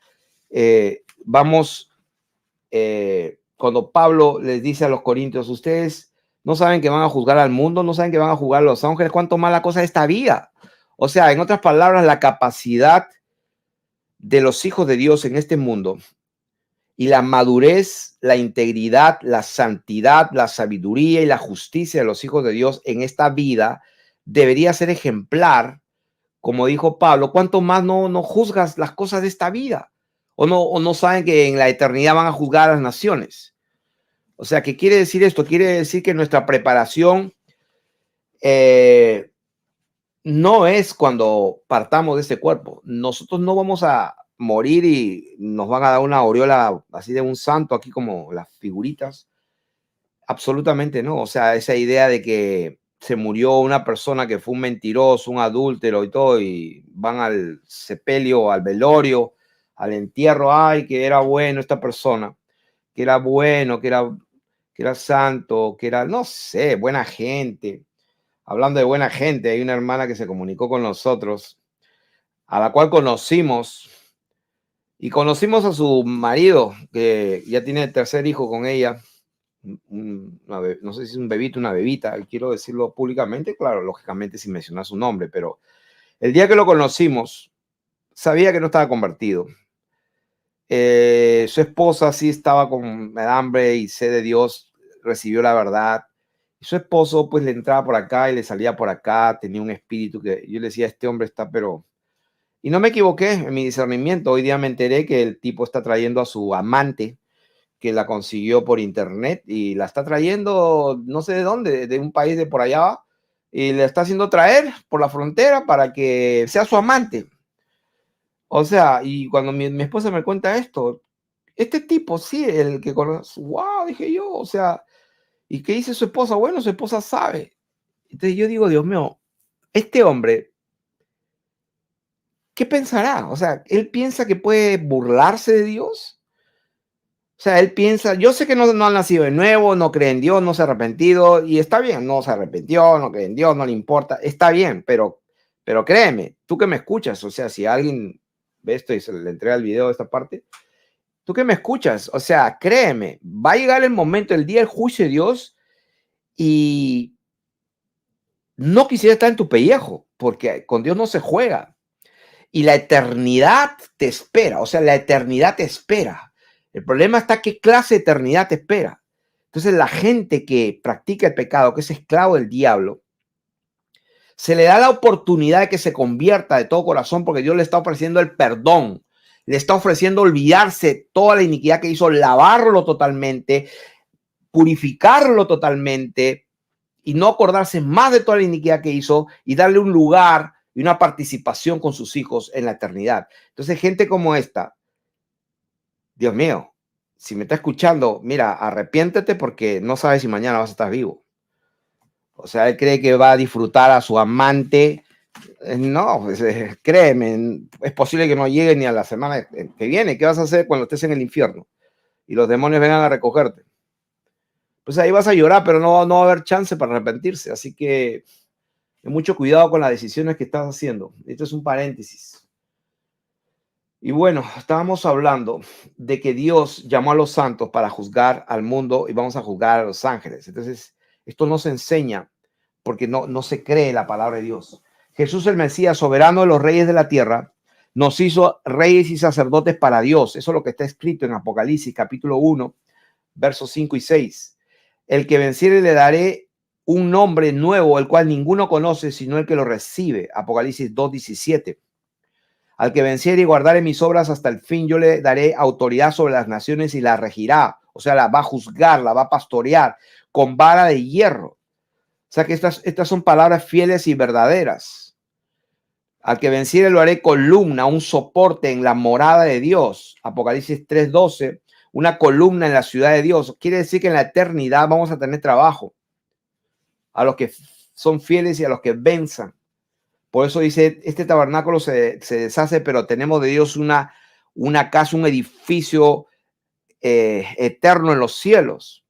cuando Pablo les dice a los corintios: ustedes no saben que van a juzgar al mundo, no saben que van a juzgar a los ángeles, cuánto más la cosa de esta vida. O sea, en otras palabras, la capacidad de los hijos de Dios en este mundo y la madurez, la integridad, la santidad, la sabiduría y la justicia de los hijos de Dios en esta vida debería ser ejemplar. Como dijo Pablo, ¿cuánto más no juzgas las cosas de esta vida? ¿O no saben que en la eternidad van a juzgar a las naciones? O sea, ¿qué quiere decir esto? Quiere decir que nuestra preparación no es cuando partamos de este cuerpo. Nosotros no vamos a morir y nos van a dar una aureola así de un santo aquí como las figuritas. Absolutamente no. O sea, esa idea de que se murió una persona que fue un mentiroso, un adúltero y todo, y van al sepelio, al velorio, al entierro: ay, que era bueno esta persona, que era bueno, que era santo, que era, no sé, buena gente. Hablando de buena gente, hay una hermana que se comunicó con nosotros, a la cual conocimos, y conocimos a su marido, que ya tiene el tercer hijo con ella. No sé si es un bebito, una bebita, quiero decirlo públicamente, claro, lógicamente sin mencionar su nombre, pero el día que lo conocimos, sabía que no estaba convertido. Su esposa sí estaba con hambre y sed de Dios, recibió la verdad. Y su esposo pues le entraba por acá y le salía por acá, tenía un espíritu que yo le decía: este hombre está, pero... Y no me equivoqué en mi discernimiento. Hoy día me enteré que el tipo está trayendo a su amante, que la consiguió por internet, y la está trayendo no sé de dónde, de un país de por allá, y le está haciendo traer por la frontera para que sea su amante. O sea, y cuando mi esposa me cuenta esto, este tipo, sí, el que conoce, wow, dije yo, o sea, ¿y qué dice su esposa? Bueno, su esposa sabe. Entonces yo digo: Dios mío, este hombre, ¿qué pensará? O sea, él piensa que puede burlarse de Dios. O sea, él piensa, yo sé que no ha nacido de nuevo, no cree en Dios, no se ha arrepentido, y está bien, no se arrepintió, no cree en Dios, no le importa, está bien, pero créeme, tú que me escuchas, o sea, si alguien ve esto y se le entrega el video de esta parte, tú que me escuchas, o sea, créeme, va a llegar el momento, el día del juicio de Dios, y no quisiera estar en tu pellejo, porque con Dios no se juega. Y la eternidad te espera, o sea, la eternidad te espera. El problema está qué clase de eternidad te espera. Entonces la gente que practica el pecado, que es esclavo del diablo, se le da la oportunidad de que se convierta de todo corazón porque Dios le está ofreciendo el perdón, le está ofreciendo olvidarse toda la iniquidad que hizo, lavarlo totalmente, purificarlo totalmente y no acordarse más de toda la iniquidad que hizo y darle un lugar y una participación con sus hijos en la eternidad. Entonces, gente como esta, Dios mío, si me está escuchando, mira, arrepiéntete porque no sabes si mañana vas a estar vivo. O sea, él cree que va a disfrutar a su amante. No, pues, créeme, es posible que no llegue ni a la semana que viene. ¿Qué vas a hacer cuando estés en el infierno y los demonios vengan a recogerte? Pues ahí vas a llorar, pero no va a haber chance para arrepentirse. Así que mucho cuidado con las decisiones que estás haciendo. Esto es un paréntesis. Y bueno, estábamos hablando de que Dios llamó a los santos para juzgar al mundo y vamos a juzgar a los ángeles. Entonces, esto no se enseña porque no se cree la palabra de Dios. Jesús, el Mesías, soberano de los reyes de la tierra, nos hizo reyes y sacerdotes para Dios. Eso es lo que está escrito en Apocalipsis, capítulo 1, versos 5 y 6. El que venciere le daré un nombre nuevo, el cual ninguno conoce, sino el que lo recibe. Apocalipsis 2:17. Al que venciere y guardare mis obras hasta el fin, yo le daré autoridad sobre las naciones y la regirá. O sea, la va a juzgar, la va a pastorear con vara de hierro. O sea que estas son palabras fieles y verdaderas. Al que venciere lo haré columna, un soporte en la morada de Dios. Apocalipsis 3:12, una columna en la ciudad de Dios. Quiere decir que en la eternidad vamos a tener trabajo. A los que son fieles y a los que venzan. Por eso dice, este tabernáculo se deshace, pero tenemos de Dios una casa, un edificio eterno en los cielos.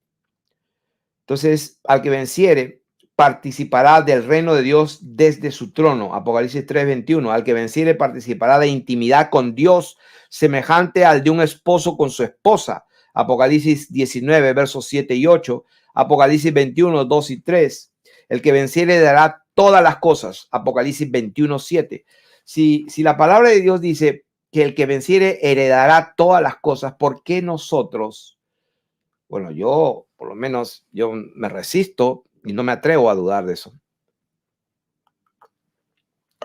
Entonces, al que venciere, participará del reino de Dios desde su trono. Apocalipsis 3:21. Al que venciere, participará de intimidad con Dios, semejante al de un esposo con su esposa. Apocalipsis 19, versos 7 y 8. Apocalipsis 21, 2 y 3. El que venciere dará todas las cosas. Apocalipsis 21, 7. Si la palabra de Dios dice que el que venciere heredará todas las cosas, ¿por qué nosotros? Bueno, yo, por lo menos, yo me resisto y no me atrevo a dudar de eso.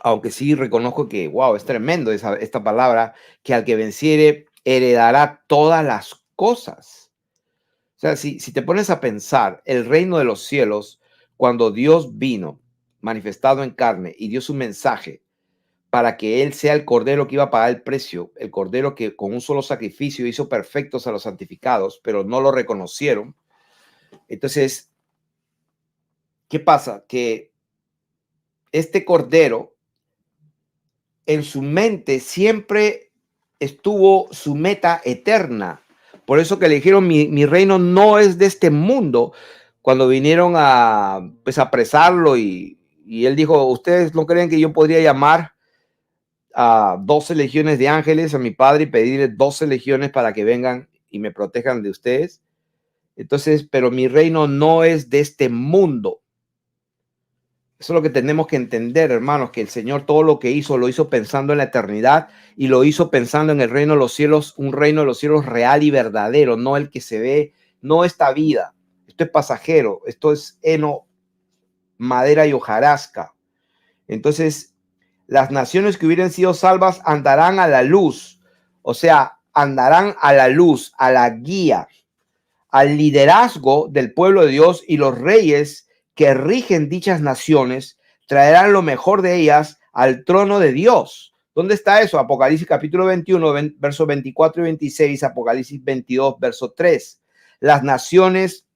Aunque sí reconozco que, wow, es tremendo esta palabra, que al que venciere heredará todas las cosas. O sea, si te pones a pensar, el reino de los cielos, cuando Dios vino manifestado en carne y dio su mensaje para que Él sea el Cordero que iba a pagar el precio, el Cordero que con un solo sacrificio hizo perfectos a los santificados, pero no lo reconocieron. Entonces, ¿qué pasa? Que este Cordero en su mente siempre estuvo su meta eterna. Por eso que le dijeron, mi reino no es de este mundo. Cuando vinieron a apresarlo y él dijo, ¿ustedes no creen que yo podría llamar a 12 legiones de ángeles a mi padre y pedirle 12 legiones para que vengan y me protejan de ustedes? Entonces, pero mi reino no es de este mundo. Eso es lo que tenemos que entender, hermanos, que el Señor todo lo que hizo, lo hizo pensando en la eternidad y lo hizo pensando en el reino de los cielos, un reino de los cielos real y verdadero, no el que se ve, no esta vida. Esto es pasajero, esto es heno, madera y hojarasca. Entonces, las naciones que hubieran sido salvas andarán a la luz, o sea, andarán a la luz, a la guía, al liderazgo del pueblo de Dios, y los reyes que rigen dichas naciones traerán lo mejor de ellas al trono de Dios. ¿Dónde está eso? Apocalipsis capítulo 21, versos 24 y 26, Apocalipsis 22, verso 3. Las naciones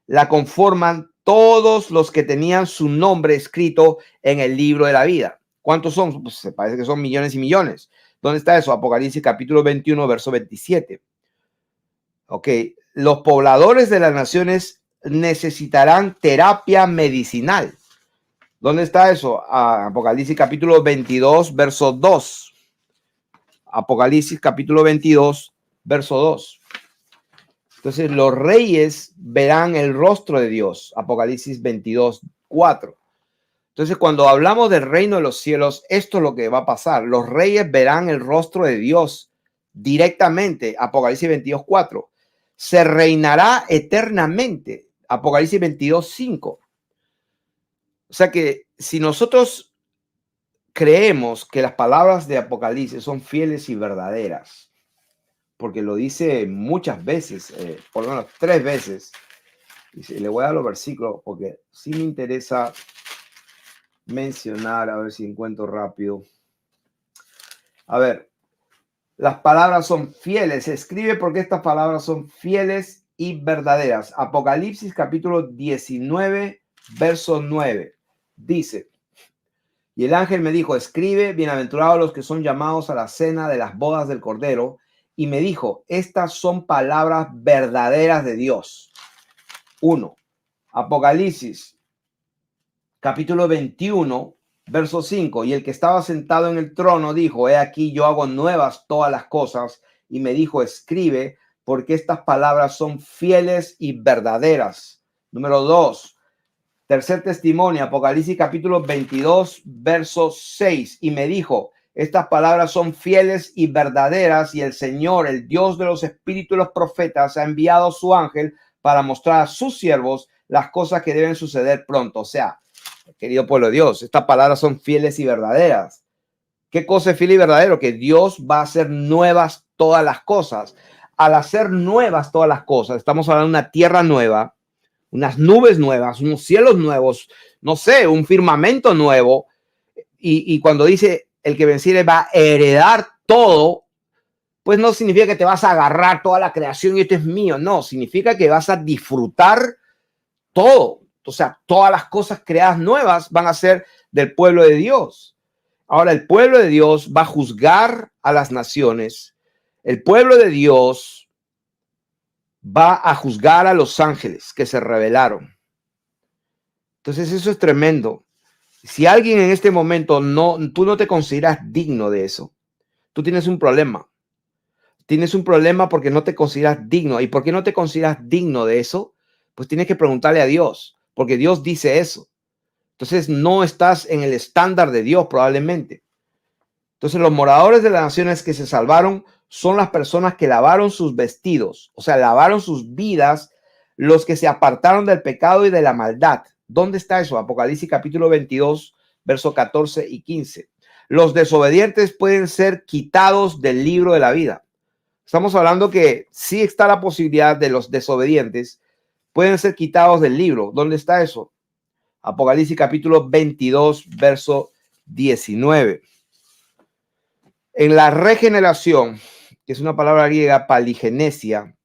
la conforman todos los que tenían su nombre escrito en el libro de la vida. ¿Cuántos son? Pues se parece que son millones y millones. ¿Dónde está eso? Apocalipsis capítulo 21, verso 27. Ok, los pobladores de las naciones necesitarán terapia medicinal. ¿Dónde está eso? Apocalipsis capítulo 22, verso 2. Apocalipsis capítulo 22, verso 2. Entonces los reyes verán el rostro de Dios. Apocalipsis 22, 4. Entonces, cuando hablamos del reino de los cielos, esto es lo que va a pasar. Los reyes verán el rostro de Dios directamente. Apocalipsis 22:4. Se reinará eternamente. Apocalipsis 22:5. O sea que si nosotros creemos que las palabras de Apocalipsis son fieles y verdaderas, porque lo dice muchas veces, por lo menos 3 veces, y le voy a dar los versículos porque sí me interesa mencionar, a ver si encuentro rápido. A ver, las palabras son fieles. Se escribe porque estas palabras son fieles y verdaderas. Apocalipsis capítulo 19, verso 9. Dice, y el ángel me dijo, escribe, bienaventurados los que son llamados a la cena de las bodas del Cordero. Y me dijo, estas son palabras verdaderas de Dios. 1. Apocalipsis capítulo 21, verso 5. Y el que estaba sentado en el trono dijo, he aquí yo hago nuevas todas las cosas. Y me dijo, escribe, porque estas palabras son fieles y verdaderas. Número 2. Tercer testimonio, Apocalipsis capítulo 22, verso 6. Y me dijo, estas palabras son fieles y verdaderas, y el Señor, el Dios de los espíritus de los profetas, ha enviado a su ángel para mostrar a sus siervos las cosas que deben suceder pronto. O sea, querido pueblo de Dios, estas palabras son fieles y verdaderas. ¿Qué cosa es fiel y verdadero? Que Dios va a hacer nuevas todas las cosas. Al hacer nuevas todas las cosas, estamos hablando de una tierra nueva, unas nubes nuevas, unos cielos nuevos, no sé, un firmamento nuevo. Y cuando dice el que venciere va a heredar todo, pues no significa que te vas a agarrar toda la creación y esto es mío. No, significa que vas a disfrutar todo. O sea, todas las cosas creadas nuevas van a ser del pueblo de Dios. Ahora, el pueblo de Dios va a juzgar a las naciones. El pueblo de Dios va a juzgar a los ángeles que se rebelaron. Entonces eso es tremendo. Si alguien en este momento tú no te consideras digno de eso, tú tienes un problema. Tienes un problema porque no te consideras digno. ¿Y por qué no te consideras digno de eso? Pues tienes que preguntarle a Dios, porque Dios dice eso. Entonces no estás en el estándar de Dios probablemente. Entonces los moradores de las naciones que se salvaron son las personas que lavaron sus vestidos, o sea, lavaron sus vidas, los que se apartaron del pecado y de la maldad. ¿Dónde está eso? Apocalipsis capítulo 22, versos 14 y 15. Los desobedientes pueden ser quitados del libro de la vida. Estamos hablando que sí está la posibilidad de los desobedientes pueden ser quitados del libro. ¿Dónde está eso? Apocalipsis capítulo 22, verso 19. En la regeneración, que es una palabra griega, paligenesia,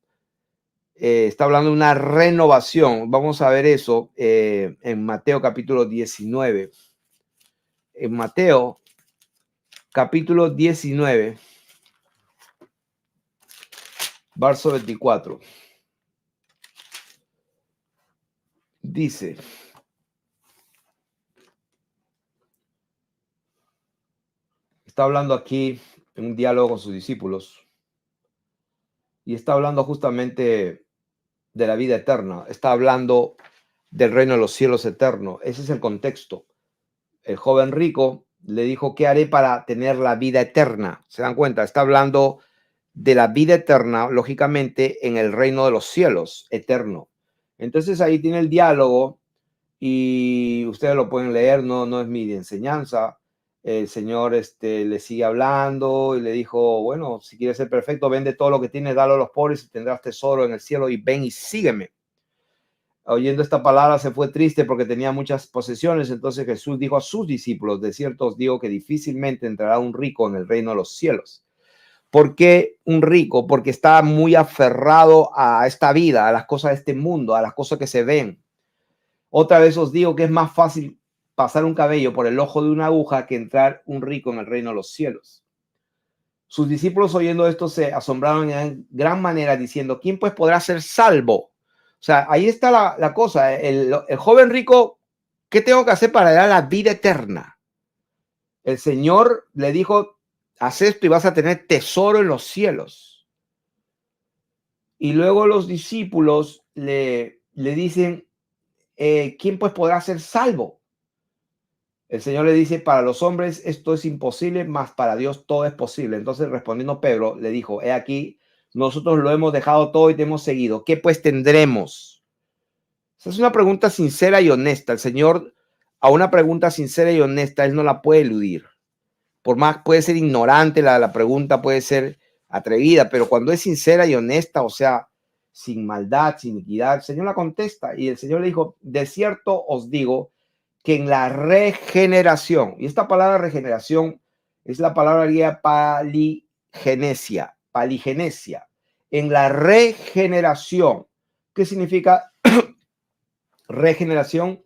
está hablando de una renovación. Vamos a ver eso en Mateo capítulo 19. En Mateo capítulo 19, verso 24. Dice, está hablando aquí en un diálogo con sus discípulos y está hablando justamente de la vida eterna. Está hablando del reino de los cielos eterno. Ese es el contexto. El joven rico le dijo, ¿qué haré para tener la vida eterna? ¿Se dan cuenta? Está hablando de la vida eterna, lógicamente, en el reino de los cielos eterno. Entonces ahí tiene el diálogo y ustedes lo pueden leer, no es mi enseñanza. El Señor le sigue hablando y le dijo, bueno, si quieres ser perfecto, vende todo lo que tienes, dalo a los pobres y tendrás tesoro en el cielo y ven y sígueme. Oyendo esta palabra se fue triste porque tenía muchas posesiones. Entonces Jesús dijo a sus discípulos, de cierto os digo que difícilmente entrará un rico en el reino de los cielos. ¿Por qué un rico? Porque está muy aferrado a esta vida, a las cosas de este mundo, a las cosas que se ven. Otra vez os digo que es más fácil pasar un cabello por el ojo de una aguja que entrar un rico en el reino de los cielos. Sus discípulos oyendo esto se asombraron en gran manera diciendo, ¿quién pues podrá ser salvo? O sea, ahí está la cosa. El joven rico, ¿qué tengo que hacer para dar la vida eterna? El Señor le dijo, haz esto y vas a tener tesoro en los cielos. Y luego los discípulos le dicen, ¿quién pues podrá ser salvo? El Señor le dice, para los hombres esto es imposible, mas para Dios todo es posible. Entonces respondiendo Pedro le dijo, he aquí, nosotros lo hemos dejado todo y te hemos seguido. ¿Qué pues tendremos? Esa es una pregunta sincera y honesta. El Señor, a una pregunta sincera y honesta, Él no la puede eludir. Por más puede ser ignorante la pregunta, puede ser atrevida, pero cuando es sincera y honesta, o sea, sin maldad, sin iniquidad, el Señor la contesta. Y el Señor le dijo, de cierto os digo que en la regeneración, y esta palabra regeneración es la palabra griega paligenesia, en la regeneración, ¿qué significa regeneración?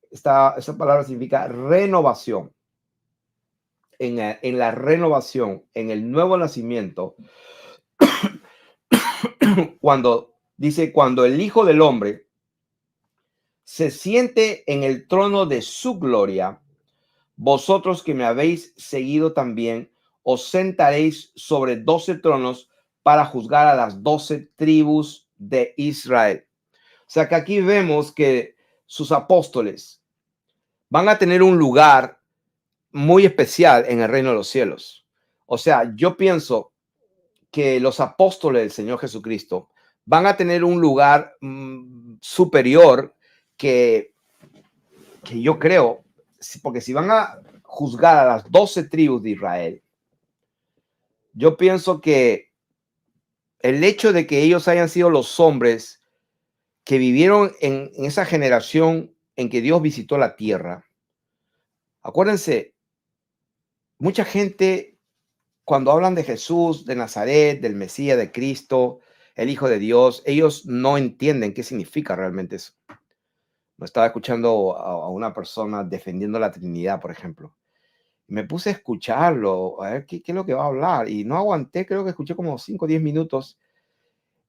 Esta palabra significa renovación. En la renovación, en el nuevo nacimiento, cuando dice, cuando el Hijo del Hombre se siente en el trono de su gloria, vosotros que me habéis seguido también, os sentaréis sobre 12 tronos para juzgar a las 12 tribus de Israel. O sea que aquí vemos que sus apóstoles van a tener un lugar muy especial en el reino de los cielos. O sea, yo pienso que los apóstoles del Señor Jesucristo van a tener un lugar superior que yo creo, porque si van a juzgar a las 12 tribus de Israel, yo pienso que el hecho de que ellos hayan sido los hombres que vivieron en esa generación en que Dios visitó la tierra, acuérdense, mucha gente cuando hablan de Jesús, de Nazaret, del Mesías, de Cristo, el Hijo de Dios, ellos no entienden qué significa realmente eso. Me estaba escuchando a una persona defendiendo la Trinidad, por ejemplo. Me puse a escucharlo, a ver qué es lo que va a hablar, y no aguanté, creo que escuché como 5 o 10 minutos,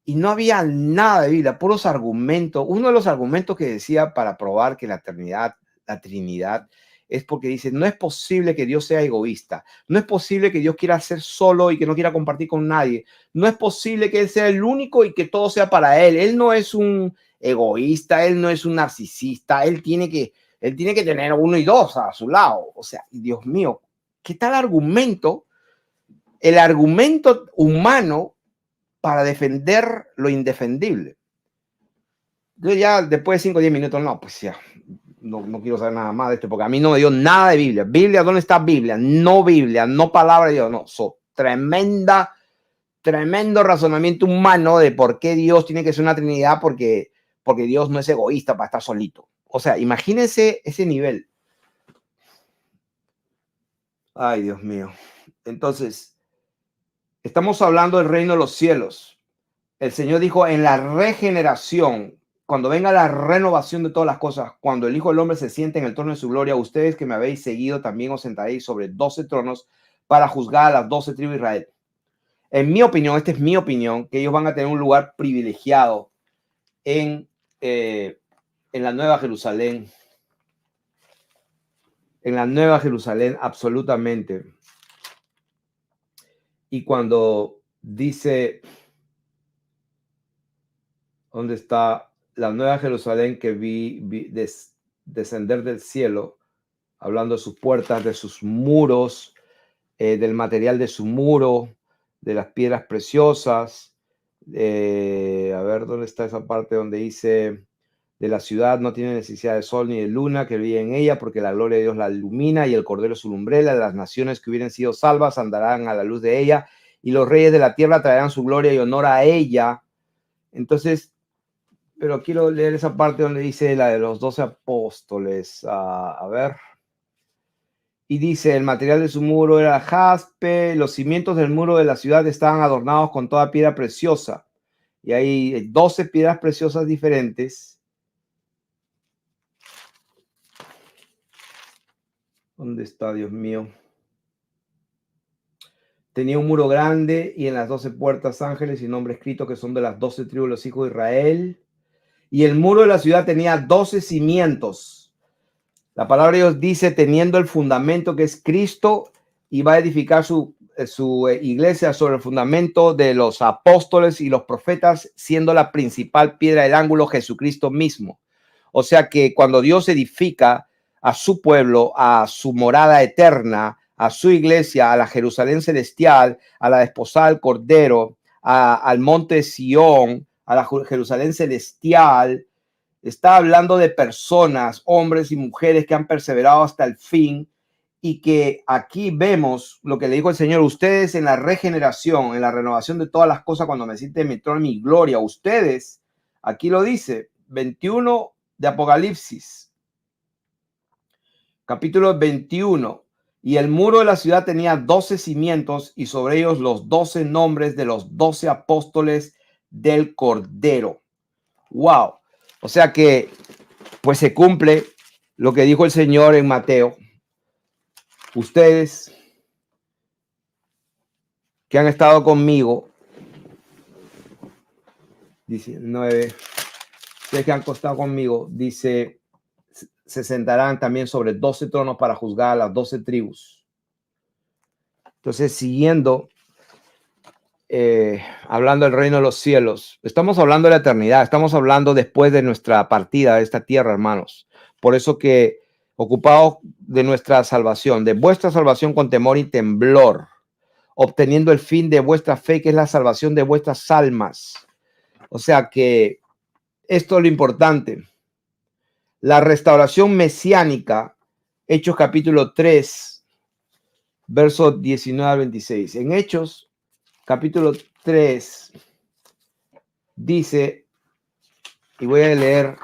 y no había nada de Biblia, puros argumentos. Uno de los argumentos que decía para probar que la Trinidad, es porque dice, no es posible que Dios sea egoísta, no es posible que Dios quiera ser solo y que no quiera compartir con nadie, no es posible que Él sea el único y que todo sea para Él. Él no es un egoísta, Él no es un narcisista, Él tiene que tener uno y dos a su lado. O sea, Dios mío, ¿qué tal argumento? El argumento humano para defender lo indefendible. Yo ya después de 5 o 10 minutos, no, pues ya, no quiero saber nada más de esto, porque a mí no me dio nada de Biblia. Biblia, ¿dónde está Biblia? No palabra de Dios, no. Tremendo razonamiento humano de por qué Dios tiene que ser una Trinidad, porque Dios no es egoísta para estar solito. O sea, imagínense ese nivel. Ay, Dios mío. Entonces, estamos hablando del reino de los cielos. El Señor dijo, en la regeneración, cuando venga la renovación de todas las cosas, cuando el Hijo del Hombre se siente en el trono de su gloria, ustedes que me habéis seguido también os sentaréis sobre 12 tronos para juzgar a las 12 tribus de Israel. En mi opinión, esta es mi opinión, que ellos van a tener un lugar privilegiado en la Nueva Jerusalén. En la Nueva Jerusalén, absolutamente. Y cuando dice, ¿dónde está la Nueva Jerusalén que vi descender del cielo? Hablando de sus puertas, de sus muros, del material de su muro, de las piedras preciosas. A ver, ¿dónde está esa parte donde dice, de la ciudad no tiene necesidad de sol ni de luna que brille en ella, porque la gloria de Dios la ilumina y el cordero es su lumbrera? De las naciones que hubieran sido salvas andarán a la luz de ella, y los reyes de la tierra traerán su gloria y honor a ella. Entonces, pero quiero leer esa parte donde dice la de los 12 apóstoles. A ver. Y dice, el material de su muro era jaspe, los cimientos del muro de la ciudad estaban adornados con toda piedra preciosa. Y hay 12 piedras preciosas diferentes. ¿Dónde está, Dios mío? Tenía un muro grande y en las 12 puertas ángeles y nombre escrito que son de las 12 tribus de los hijos de Israel. Y el muro de la ciudad tenía 12 cimientos. La palabra de Dios dice, teniendo el fundamento que es Cristo, y va a edificar su iglesia sobre el fundamento de los apóstoles y los profetas, siendo la principal piedra del ángulo Jesucristo mismo. O sea que cuando Dios edifica a su pueblo, a su morada eterna, a su iglesia, a la Jerusalén celestial, a la desposada del Cordero, al monte Sión, a la Jerusalén celestial. Está hablando de personas, hombres y mujeres que han perseverado hasta el fin, y que aquí vemos lo que le dijo el Señor: ustedes en la regeneración, en la renovación de todas las cosas, cuando me siente en mi trono, en mi gloria, ustedes, aquí lo dice, 21 de Apocalipsis, capítulo 21. Y el muro de la ciudad tenía 12 cimientos y sobre ellos los 12 nombres de los 12 apóstoles del Cordero. Wow. O sea que pues se cumple lo que dijo el Señor en Mateo. Ustedes que han estado conmigo, 19, ustedes que han estado conmigo, dice, se sentarán también sobre 12 tronos para juzgar a las 12 tribus. Entonces, siguiendo, hablando del reino de los cielos, estamos hablando de la eternidad, estamos hablando después de nuestra partida de esta tierra, hermanos. Por eso que ocupados de nuestra salvación, de vuestra salvación con temor y temblor, obteniendo el fin de vuestra fe, que es la salvación de vuestras almas. O sea que esto es lo importante. La restauración mesiánica, Hechos capítulo 3, versos 19 al 26. En Hechos capítulo 3 dice, y voy a leer,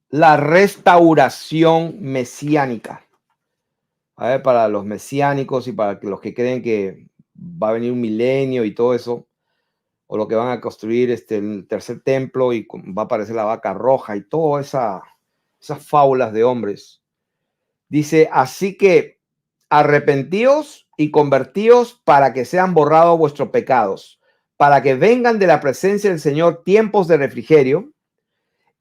la restauración mesiánica. A ver, para los mesiánicos y para los que creen que va a venir un milenio y todo eso, o lo que van a construir el tercer templo y va a aparecer la vaca roja y todas esas fábulas de hombres. Dice, así que arrepentíos y convertíos para que sean borrados vuestros pecados, para que vengan de la presencia del Señor tiempos de refrigerio,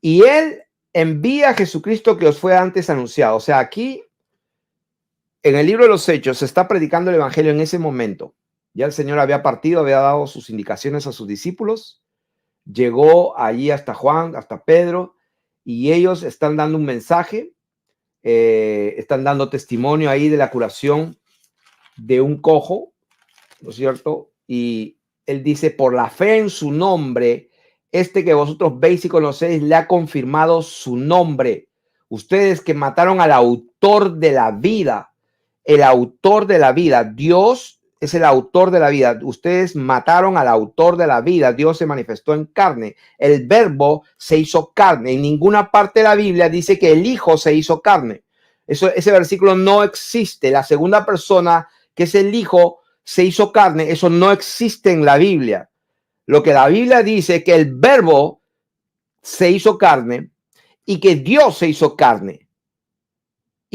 y Él envía a Jesucristo que os fue antes anunciado. O sea, aquí en el libro de los Hechos se está predicando el evangelio en ese momento. Ya el Señor había partido, había dado sus indicaciones a sus discípulos, llegó allí hasta Juan, hasta Pedro, y ellos están dando un mensaje, están dando testimonio ahí de la curación de un cojo, ¿no es cierto? Y él dice, por la fe en su nombre, que vosotros veis y conocéis, le ha confirmado su nombre. Ustedes que mataron al autor de la vida, el autor de la vida, Dios es el autor de la vida. Ustedes mataron al autor de la vida. Dios se manifestó en carne. El verbo se hizo carne. En ninguna parte de la Biblia dice que el Hijo se hizo carne. Ese versículo no existe. La segunda persona, que es el Hijo, se hizo carne. Eso no existe en la Biblia. Lo que la Biblia dice es que el verbo se hizo carne y que Dios se hizo carne.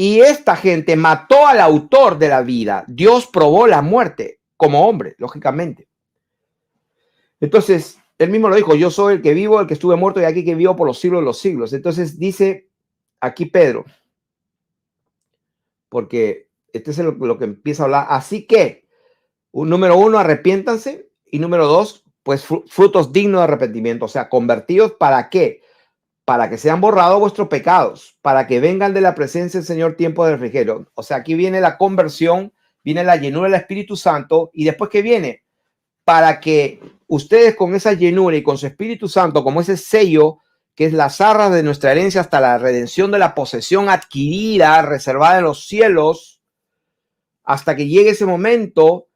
Y esta gente mató al autor de la vida. Dios probó la muerte como hombre, lógicamente. Entonces, él mismo lo dijo, yo soy el que vivo, el que estuve muerto y aquí que vivo por los siglos de los siglos. Entonces dice aquí Pedro, porque este es lo que empieza a hablar. Así que, número 1, arrepiéntanse. Y número 2, pues frutos dignos de arrepentimiento. O sea, convertidos, ¿para qué? Para que sean borrados vuestros pecados, para que vengan de la presencia del Señor tiempo de refrigerio. O sea, aquí viene la conversión, viene la llenura del Espíritu Santo, y después que viene, para que ustedes con esa llenura y con su Espíritu Santo, como ese sello, que es las arras de nuestra herencia hasta la redención de la posesión adquirida, reservada en los cielos, hasta que llegue ese momento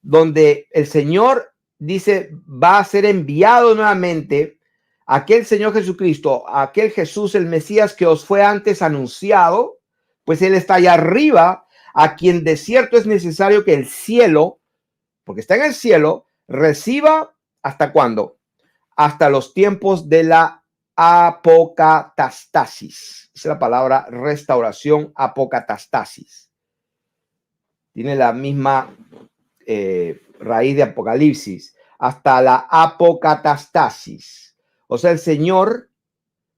donde el Señor dice, va a ser enviado nuevamente aquel Señor Jesucristo, aquel Jesús, el Mesías que os fue antes anunciado, pues Él está allá arriba, a quien de cierto es necesario que el cielo, porque está en el cielo, reciba, ¿hasta cuándo? Hasta los tiempos de la apocatastasis. Esa es la palabra restauración, apocatastasis. Tiene la misma raíz de Apocalipsis, hasta la apocatastasis. O sea, el Señor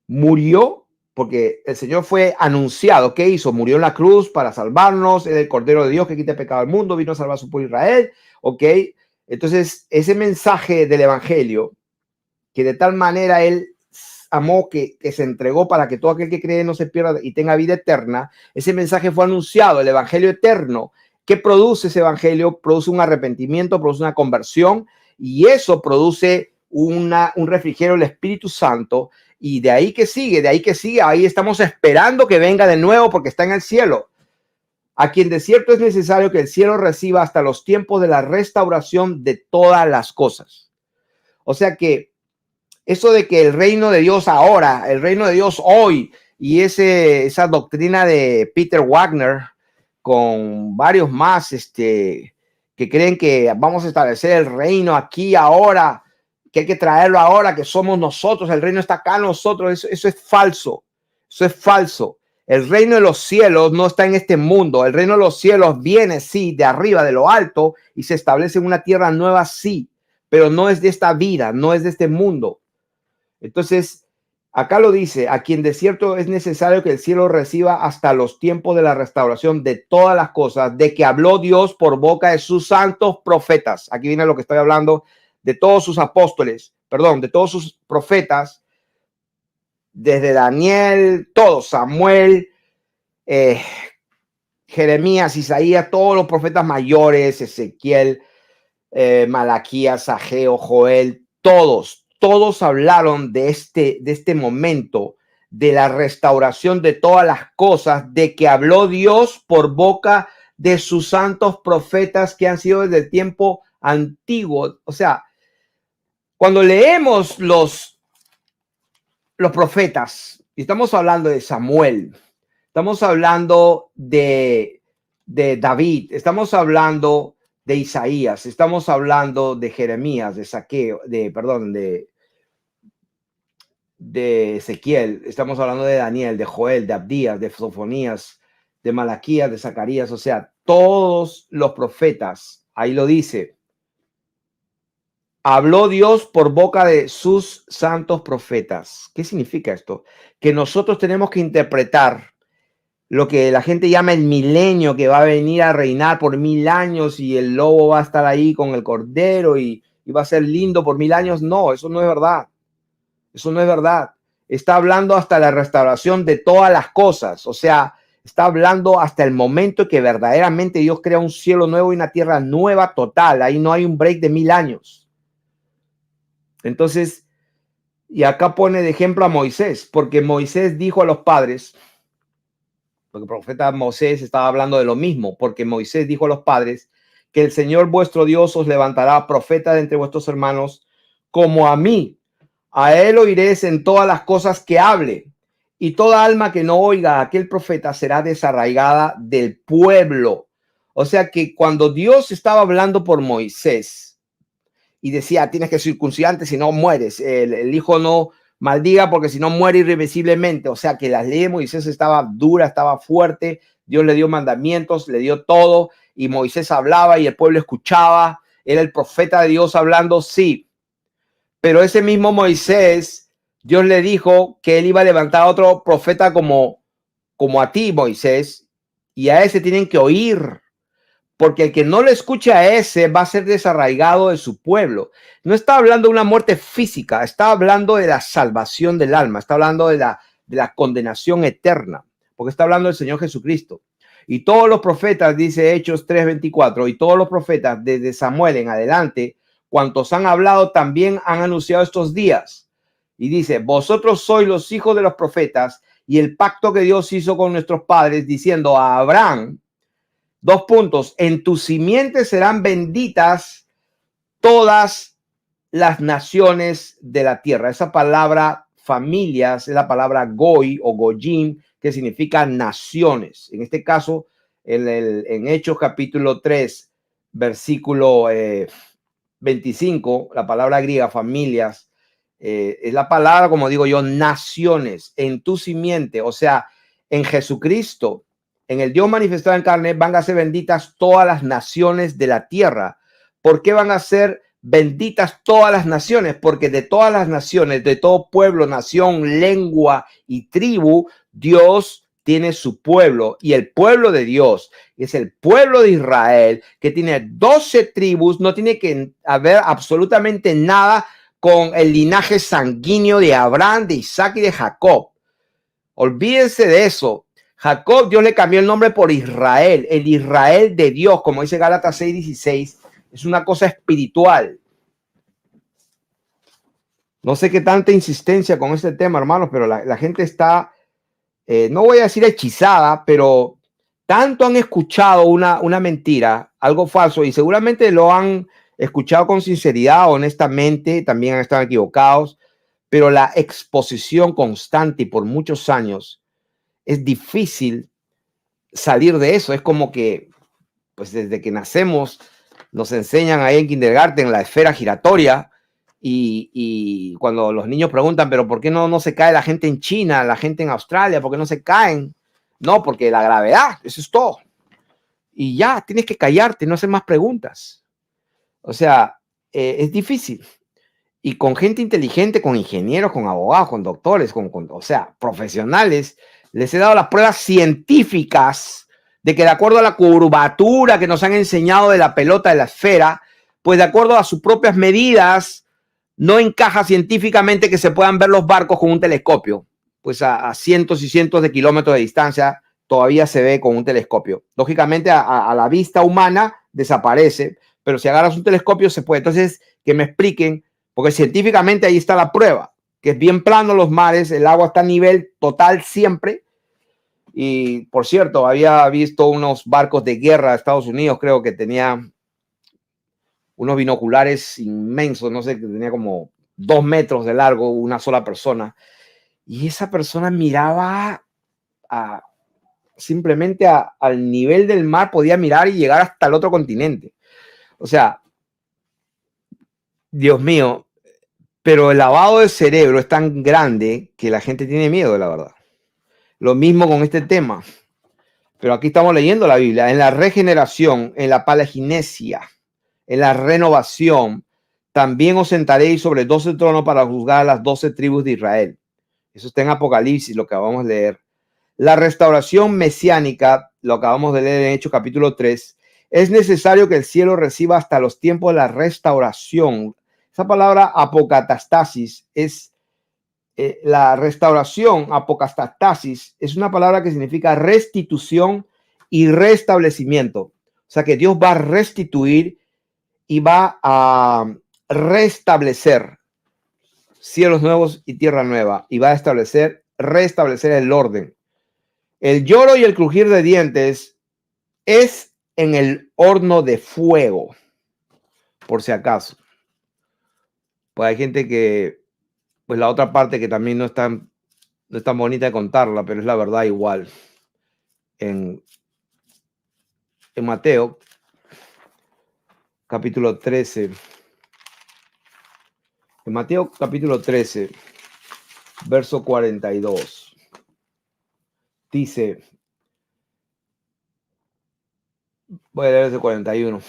murió porque el Señor fue anunciado. ¿Qué hizo? Murió en la cruz para salvarnos. Es el Cordero de Dios que quita el pecado del mundo. Vino a salvar a su pueblo Israel. ¿Ok? Entonces, ese mensaje del Evangelio, que de tal manera Él amó que se entregó para que todo aquel que cree no se pierda y tenga vida eterna. Ese mensaje fue anunciado, el evangelio eterno. ¿Qué produce ese evangelio? Produce un arrepentimiento, produce una conversión, y eso produce un refrigerio del Espíritu Santo. Y de ahí que sigue, ahí estamos esperando que venga de nuevo porque está en el cielo. A quien de cierto es necesario que el cielo reciba hasta los tiempos de la restauración de todas las cosas. O sea que eso de que el reino de Dios ahora, el reino de Dios hoy, y esa doctrina de Peter Wagner con varios más que creen que vamos a establecer el reino aquí ahora, que hay que traerlo ahora, que somos nosotros, el reino está acá nosotros. Eso es falso. Eso es falso. El reino de los cielos no está en este mundo. El reino de los cielos viene, sí, de arriba, de lo alto, y se establece en una tierra nueva, sí, pero no es de esta vida, no es de este mundo. Entonces, acá lo dice, a quien de cierto es necesario que el cielo reciba hasta los tiempos de la restauración de todas las cosas, de que habló Dios por boca de sus santos profetas. Aquí viene lo que estoy hablando, de todos sus apóstoles, perdón, de todos sus profetas, desde Daniel, todos, Samuel, Jeremías, Isaías, todos los profetas mayores, Ezequiel, Malaquías, Ageo, Joel, todos hablaron de este momento, de la restauración de todas las cosas, de que habló Dios por boca de sus santos profetas que han sido desde el tiempo antiguo. O sea, cuando leemos los profetas, y estamos hablando de Samuel, estamos hablando de David, estamos hablando de Isaías, estamos hablando de Jeremías, de Saqueo, de Ezequiel, estamos hablando de Daniel, de Joel, de Abdías, de Sofonías, de Malaquías, de Zacarías. O sea, todos los profetas, ahí lo dice, habló Dios por boca de sus santos profetas. ¿Qué significa esto? Que nosotros tenemos que interpretar lo que la gente llama el milenio, que va a venir a reinar por 1000 años y el lobo va a estar ahí con el cordero y va a ser lindo por 1000 años. No, eso no es verdad. Eso no es verdad. Está hablando hasta la restauración de todas las cosas. O sea, está hablando hasta el momento que verdaderamente Dios crea un cielo nuevo y una tierra nueva total. Ahí no hay un break de 1000 años. Entonces, y acá pone de ejemplo a Moisés, porque Moisés dijo a los padres, porque el profeta Moisés estaba hablando de lo mismo, porque Moisés dijo a los padres que el Señor vuestro Dios os levantará profeta de entre vuestros hermanos como a mí. A él oiréis en todas las cosas que hable, y toda alma que no oiga a aquel profeta será desarraigada del pueblo. O sea que cuando Dios estaba hablando por Moisés y decía, tienes que circuncidarte si no mueres, el hijo no maldiga porque si no muere irreversiblemente. O sea que la ley de Moisés estaba dura, estaba fuerte. Dios le dio mandamientos, le dio todo, y Moisés hablaba y el pueblo escuchaba. Era el profeta de Dios hablando, sí. Pero ese mismo Moisés, Dios le dijo que él iba a levantar a otro profeta como a ti, Moisés, y a ese tienen que oír, porque el que no le escuche a ese va a ser desarraigado de su pueblo. No está hablando de una muerte física, está hablando de la salvación del alma, está hablando de la condenación eterna, porque está hablando del Señor Jesucristo. Y todos los profetas, dice Hechos 3:24, y todos los profetas desde Samuel en adelante, cuantos han hablado también han anunciado estos días. Y dice, vosotros sois los hijos de los profetas y el pacto que Dios hizo con nuestros padres, diciendo a Abraham, en tu simiente serán benditas todas las naciones de la tierra. Esa palabra familias es la palabra goy o goyim, que significa naciones. En este caso, en Hechos capítulo 3, versículo 25, la palabra griega familias, es la palabra, como digo yo, naciones, en tu simiente. O sea, en Jesucristo, en el Dios manifestado en carne, van a ser benditas todas las naciones de la tierra. ¿Por qué van a ser benditas todas las naciones? Porque de todas las naciones, de todo pueblo, nación, lengua y tribu, Dios tiene su pueblo, y el pueblo de Dios es el pueblo de Israel, que tiene 12 tribus. No tiene que haber absolutamente nada con el linaje sanguíneo de Abraham, de Isaac y de Jacob. Olvídense de eso. Jacob, Dios le cambió el nombre por Israel, el Israel de Dios, como dice Gálatas 6:16, es una cosa espiritual. No sé qué tanta insistencia con este tema, hermanos, pero la gente está, no voy a decir hechizada, pero tanto han escuchado una mentira, algo falso, y seguramente lo han escuchado con sinceridad, honestamente, también han estado equivocados, pero la exposición constante y por muchos años es difícil salir de eso. Es como que, pues desde que nacemos, nos enseñan ahí en kindergarten la esfera giratoria y cuando los niños preguntan, pero ¿por qué no se cae la gente en China, la gente en Australia? ¿Por qué no se caen? No, porque la gravedad, eso es todo. Y ya, tienes que callarte, no hacer más preguntas. O sea, es difícil. Y con gente inteligente, con ingenieros, con abogados, con doctores, o sea, profesionales, les he dado las pruebas científicas de que de acuerdo a la curvatura que nos han enseñado de la pelota de la esfera, pues de acuerdo a sus propias medidas, no encaja científicamente que se puedan ver los barcos con un telescopio. Pues a cientos y cientos de kilómetros de distancia todavía se ve con un telescopio. Lógicamente a la vista humana desaparece, pero si agarras un telescopio se puede. Entonces, que me expliquen, porque científicamente ahí está la prueba, que es bien plano los mares, el agua está a nivel total siempre. Y por cierto, había visto unos barcos de guerra de Estados Unidos, creo que tenía unos binoculares inmensos, no sé, que tenía como 2 metros de largo, una sola persona. Y esa persona miraba simplemente al nivel del mar, podía mirar y llegar hasta el otro continente. O sea, Dios mío, pero el lavado del cerebro es tan grande que la gente tiene miedo, la verdad. Lo mismo con este tema. Pero aquí estamos leyendo la Biblia. En la regeneración, en la palaginesia, en la renovación, también os sentaréis sobre 12 tronos para juzgar a las 12 tribus de Israel. Eso está en Apocalipsis, lo que acabamos de leer. La restauración mesiánica, lo acabamos de leer en Hechos capítulo 3, es necesario que el cielo reciba hasta los tiempos de la restauración. Esa palabra apocatastasis es la restauración, apocatastasis, es una palabra que significa restitución y restablecimiento. O sea que Dios va a restituir y va a restablecer cielos nuevos y tierra nueva, y va a restablecer el orden. El lloro y el crujir de dientes es en el horno de fuego, por si acaso. Pues hay gente que, pues la otra parte que también no es tan bonita de contarla, pero es la verdad igual. En Mateo, capítulo 13. En Mateo, capítulo 13, verso 42. Dice, voy a leer ese 41.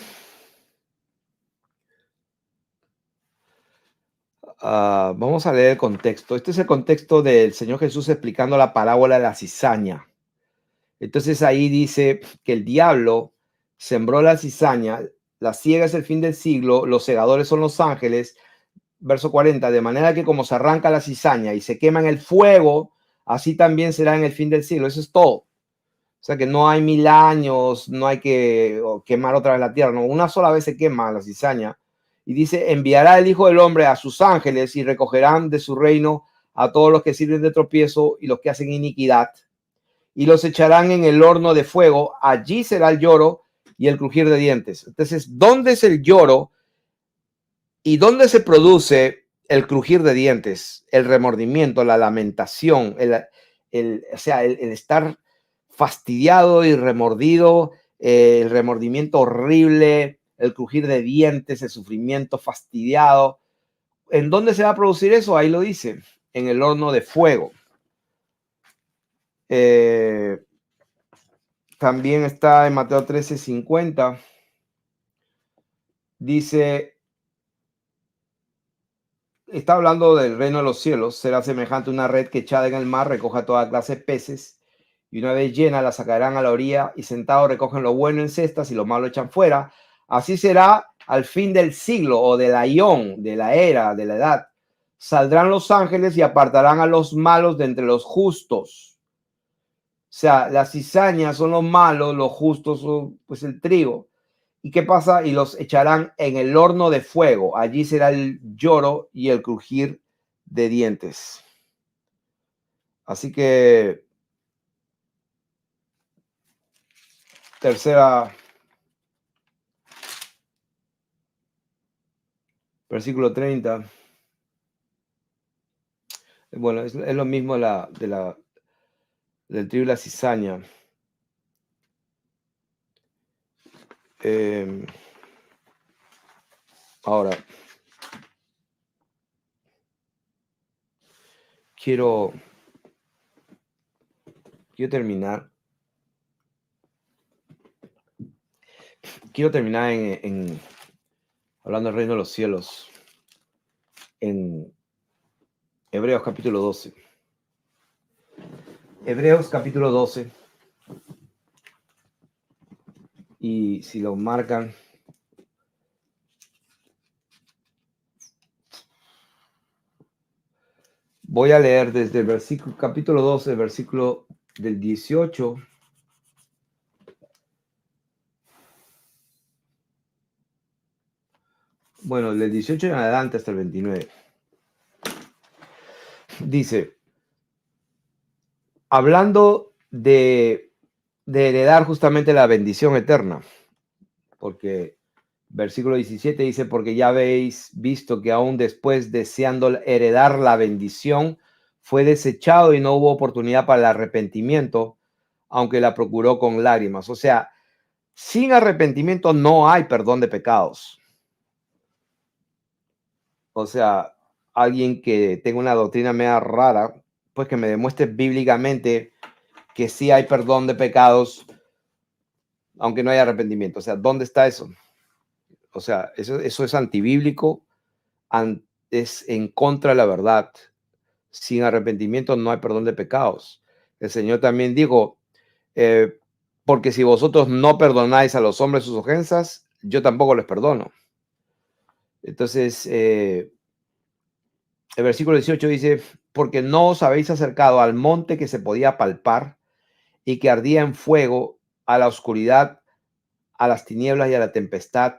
Vamos a leer el contexto. Este es el contexto del Señor Jesús explicando la parábola de la cizaña. Entonces ahí dice que el diablo sembró la cizaña, la siega es el fin del siglo, los segadores son los ángeles. Verso 40, de manera que como se arranca la cizaña y se quema en el fuego, así también será en el fin del siglo. Eso es todo. O sea que no hay 1000 años, no hay que quemar otra vez la tierra. No, una sola vez se quema la cizaña. Y dice, enviará el Hijo del Hombre a sus ángeles y recogerán de su reino a todos los que sirven de tropiezo y los que hacen iniquidad. Y los echarán en el horno de fuego. Allí será el lloro y el crujir de dientes. Entonces, ¿dónde es el lloro? ¿Y dónde se produce el crujir de dientes, el remordimiento, la lamentación, el estar fastidiado y remordido, el remordimiento horrible, el crujir de dientes, el sufrimiento fastidiado? ¿En dónde se va a producir eso? Ahí lo dice, en el horno de fuego. También está en Mateo 13:50. Dice, está hablando del reino de los cielos, será semejante a una red que echada en el mar recoja toda clase de peces, y una vez llena la sacarán a la orilla, y sentados recogen lo bueno en cestas y lo malo echan fuera. Así será al fin del siglo, o del aión, de la era, de la edad. Saldrán los ángeles y apartarán a los malos de entre los justos. O sea, las cizañas son los malos, los justos son pues el trigo. ¿Y qué pasa? Y los echarán en el horno de fuego. Allí será el lloro y el crujir de dientes. Así que, tercera, versículo 30. Bueno, es lo mismo del trigo y la cizaña. Ahora, quiero terminar. Quiero terminar hablando del reino de los cielos en Hebreos capítulo 12. Hebreos capítulo 12. Y si lo marcan, voy a leer desde el versículo, capítulo 12, versículo del 18. Bueno, del 18 en adelante hasta el 29. Dice, hablando de heredar justamente la bendición eterna, porque versículo 17 dice, porque ya habéis visto que aún después deseando heredar la bendición, fue desechado y no hubo oportunidad para el arrepentimiento, aunque la procuró con lágrimas. O sea, sin arrepentimiento no hay perdón de pecados. O sea, alguien que tenga una doctrina media rara, pues que me demuestre bíblicamente que sí hay perdón de pecados, aunque no haya arrepentimiento. O sea, ¿dónde está eso? O sea, eso es antibíblico, es en contra de la verdad. Sin arrepentimiento no hay perdón de pecados. El Señor también dijo, porque si vosotros no perdonáis a los hombres sus ofensas, yo tampoco les perdono. Entonces, el versículo 18 dice, porque no os habéis acercado al monte que se podía palpar y que ardía en fuego, a la oscuridad, a las tinieblas y a la tempestad.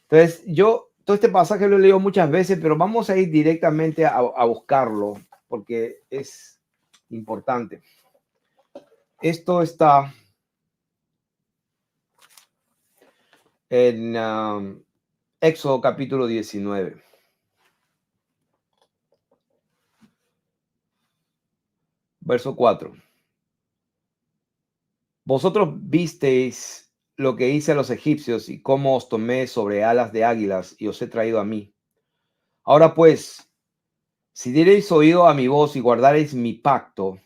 Entonces, yo todo este pasaje lo he leído muchas veces, pero vamos a ir directamente a buscarlo porque es importante. Esto está en Éxodo capítulo 19. Verso 4. Vosotros visteis lo que hice a los egipcios y cómo os tomé sobre alas de águilas y os he traído a mí. Ahora pues, si diereis oído a mi voz y guardareis mi pacto,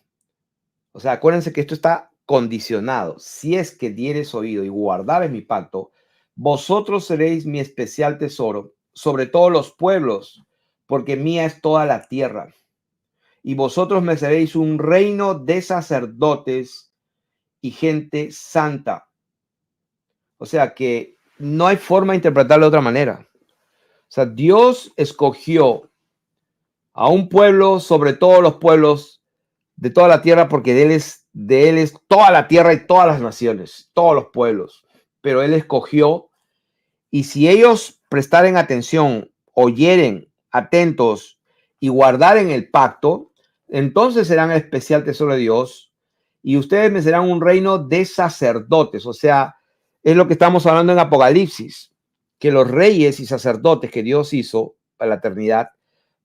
o sea, acuérdense que esto está condicionado. Si es que diereis oído y guardareis mi pacto, vosotros seréis mi especial tesoro sobre todos los pueblos, porque mía es toda la tierra. Y vosotros me seréis un reino de sacerdotes y gente santa. O sea que no hay forma de interpretarlo de otra manera. O sea, Dios escogió a un pueblo sobre todos los pueblos de toda la tierra, porque de él es toda la tierra y todas las naciones, todos los pueblos. Pero él escogió, y si ellos prestaren atención, oyeren atentos y guardaren el pacto, entonces serán el especial tesoro de Dios, y ustedes me serán un reino de sacerdotes. O sea, es lo que estamos hablando en Apocalipsis, que los reyes y sacerdotes que Dios hizo para la eternidad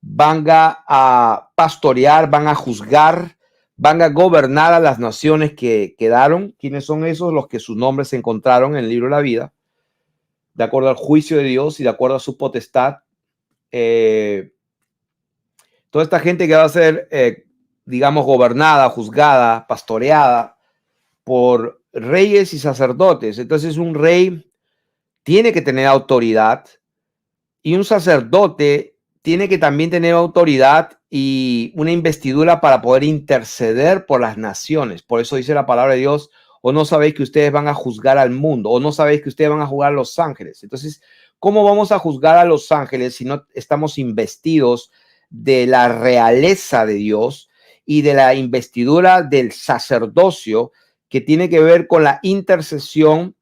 van a pastorear, van a juzgar, van a gobernar a las naciones que quedaron. ¿Quiénes son esos? Los que sus nombres se encontraron en el libro de la vida, de acuerdo al juicio de Dios y de acuerdo a su potestad. Toda esta gente que va a ser, digamos, gobernada, juzgada, pastoreada por reyes y sacerdotes. Entonces, un rey tiene que tener autoridad y un sacerdote tiene que también tener autoridad y una investidura para poder interceder por las naciones. Por eso dice la palabra de Dios, o no sabéis que ustedes van a juzgar al mundo, o no sabéis que ustedes van a juzgar a los ángeles. Entonces, ¿cómo vamos a juzgar a los ángeles si no estamos investidos de la realeza de Dios y de la investidura del sacerdocio, que tiene que ver con la intercesión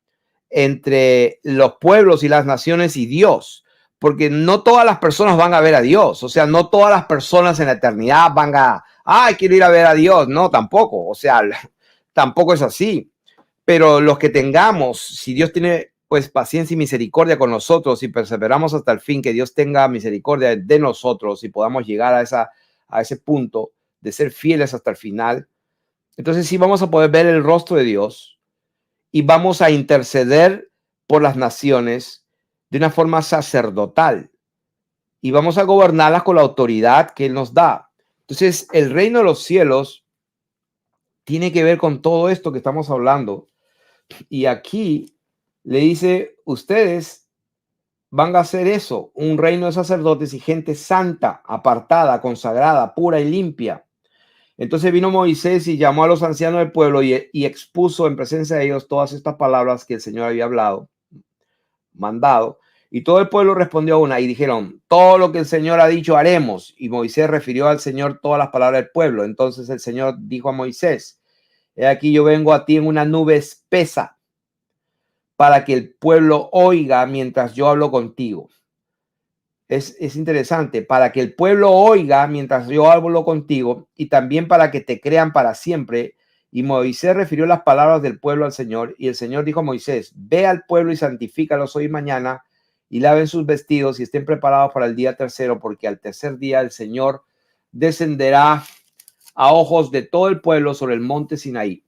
entre los pueblos y las naciones y Dios, porque no todas las personas van a ver a Dios, o sea, no todas las personas en la eternidad van a, quiero ir a ver a Dios, no, tampoco, o sea, tampoco es así, pero los que tengamos, si Dios tiene pues paciencia y misericordia con nosotros y perseveramos hasta el fin, que Dios tenga misericordia de nosotros y podamos llegar a ese punto de ser fieles hasta el final, entonces sí vamos a poder ver el rostro de Dios y vamos a interceder por las naciones de una forma sacerdotal y vamos a gobernarlas con la autoridad que Él nos da. Entonces, el reino de los cielos tiene que ver con todo esto que estamos hablando. Y aquí le dice, ustedes van a hacer eso, un reino de sacerdotes y gente santa, apartada, consagrada, pura y limpia. Entonces vino Moisés y llamó a los ancianos del pueblo y expuso en presencia de ellos todas estas palabras que el Señor había mandado. Y todo el pueblo respondió a una y dijeron, todo lo que el Señor ha dicho haremos. Y Moisés refirió al Señor todas las palabras del pueblo. Entonces el Señor dijo a Moisés, he aquí yo vengo a ti en una nube espesa para que el pueblo oiga mientras yo hablo contigo. Es interesante, para que el pueblo oiga mientras yo hablo contigo y también para que te crean para siempre. Y Moisés refirió las palabras del pueblo al Señor y el Señor dijo a Moisés, ve al pueblo y santifícalos hoy y mañana y laven sus vestidos y estén preparados para el día tercero, porque al tercer día el Señor descenderá a ojos de todo el pueblo sobre el monte Sinaí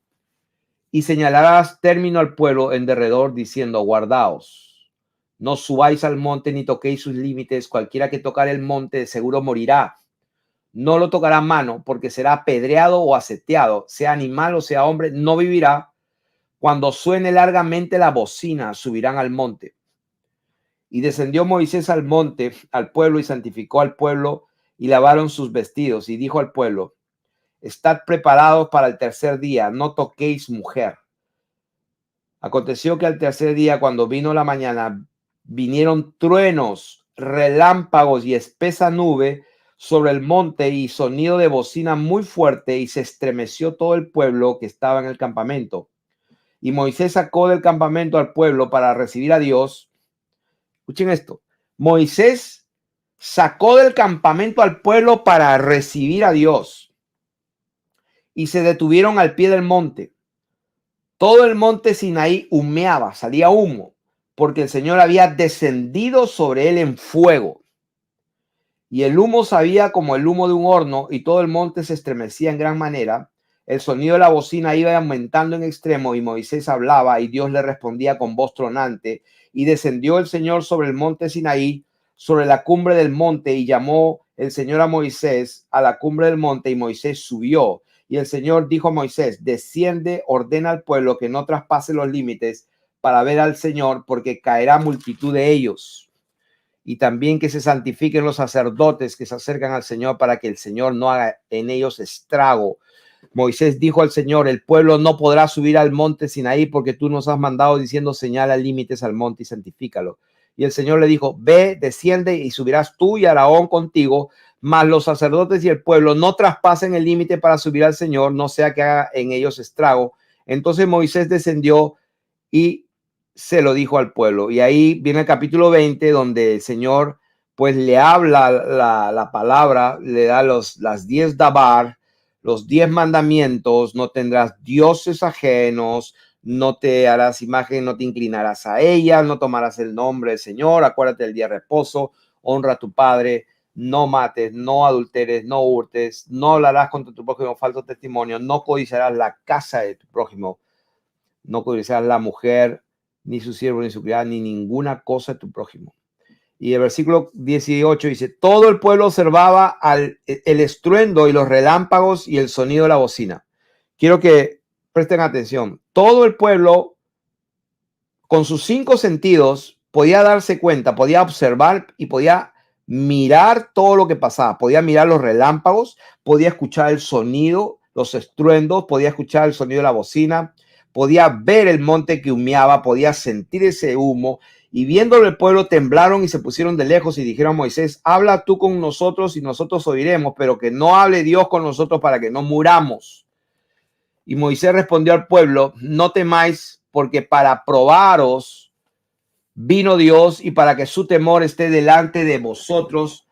y señalarás término al pueblo en derredor diciendo, guardaos. No subáis al monte ni toquéis sus límites. Cualquiera que tocar el monte de seguro morirá. No lo tocará mano porque será apedreado o aseteado. Sea animal o sea hombre, no vivirá. Cuando suene largamente la bocina, subirán al monte. Y descendió Moisés al monte, al pueblo, y santificó al pueblo, y lavaron sus vestidos. Y dijo al pueblo, estad preparados para el tercer día, no toquéis mujer. Aconteció que al tercer día, cuando vino la mañana, vinieron truenos, relámpagos y espesa nube sobre el monte y sonido de bocina muy fuerte, y se estremeció todo el pueblo que estaba en el campamento. Y Moisés sacó del campamento al pueblo para recibir a Dios. Escuchen esto. Moisés sacó del campamento al pueblo para recibir a Dios y se detuvieron al pie del monte. Todo el monte Sinaí humeaba, salía humo, porque el Señor había descendido sobre él en fuego. Y el humo sabía como el humo de un horno, y todo el monte se estremecía en gran manera. El sonido de la bocina iba aumentando en extremo, y Moisés hablaba, y Dios le respondía con voz tronante. Y descendió el Señor sobre el monte Sinaí, sobre la cumbre del monte, y llamó el Señor a Moisés a la cumbre del monte, y Moisés subió. Y el Señor dijo a Moisés, desciende, ordena al pueblo que no traspase los límites para ver al Señor, porque caerá multitud de ellos. Y también que se santifiquen los sacerdotes que se acercan al Señor para que el Señor no haga en ellos estrago. Moisés dijo al Señor, el pueblo no podrá subir al monte Sinaí porque tú nos has mandado diciendo, señala límites al monte y santifícalo. Y el Señor le dijo, ve, desciende y subirás tú y Aarón contigo, mas los sacerdotes y el pueblo no traspasen el límite para subir al Señor, no sea que haga en ellos estrago. Entonces Moisés descendió y se lo dijo al pueblo. Y ahí viene el capítulo 20, donde el Señor pues le habla la palabra, le da las 10 dabar, los 10 mandamientos, no tendrás dioses ajenos, no te harás imagen, no te inclinarás a ella, no tomarás el nombre del Señor, acuérdate del día de reposo, honra a tu padre, no mates, no adulteres, no hurtes, no hablarás contra tu prójimo falso testimonio, no codiciarás la casa de tu prójimo, no codiciarás la mujer, ni su siervo, ni su criada, ni ninguna cosa de tu prójimo. Y el versículo 18 dice, todo el pueblo observaba el estruendo y los relámpagos y el sonido de la bocina. Quiero que presten atención. Todo el pueblo, con sus 5 sentidos, podía darse cuenta, podía observar y podía mirar todo lo que pasaba. Podía mirar los relámpagos, podía escuchar el sonido, los estruendos, podía escuchar el sonido de la bocina, podía ver el monte que humeaba, podía sentir ese humo Y viéndolo el pueblo temblaron y se pusieron de lejos y dijeron a Moisés, habla tú con nosotros y nosotros oiremos, pero que no hable Dios con nosotros para que no muramos. Y Moisés respondió al pueblo, no temáis, porque para probaros vino Dios y para que su temor esté delante de vosotros,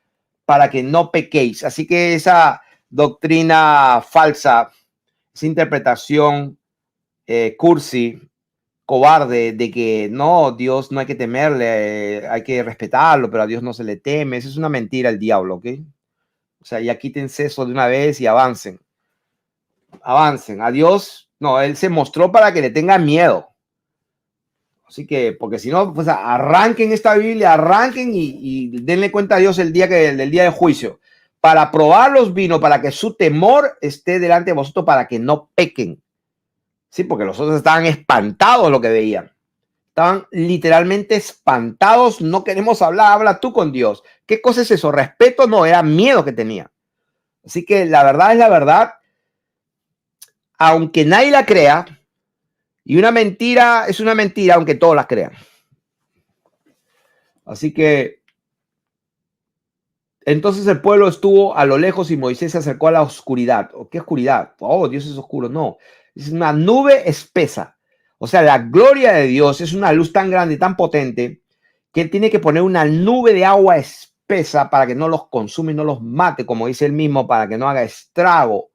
para que no pequéis. Así que esa doctrina falsa, esa interpretación cursi, cobarde, de que no, Dios no hay que temerle, hay que respetarlo, pero a Dios no se le teme. Eso es una mentira del diablo, ¿ok? O sea, ya quítense eso de una vez y avancen. Avancen. A Dios, no, Él se mostró para que le tengan miedo. Así que, porque si no, pues arranquen esta Biblia, arranquen y denle cuenta a Dios el día del juicio. Para probarlos vino, para que su temor esté delante de vosotros, para que no pequen. Sí, porque los otros estaban espantados de lo que veían. Estaban literalmente espantados. No queremos hablar, habla tú con Dios. ¿Qué cosa es eso? Respeto no, era miedo que tenía. Así que la verdad es la verdad. Aunque nadie la crea, y una mentira es una mentira, aunque todos la crean. Así que entonces el pueblo estuvo a lo lejos y Moisés se acercó a la oscuridad. ¿Qué oscuridad? Oh, Dios es oscuro. No, es una nube espesa. O sea, la gloria de Dios es una luz tan grande y tan potente que él tiene que poner una nube de agua espesa para que no los consuma y no los mate, como dice él mismo, para que no haga estrago.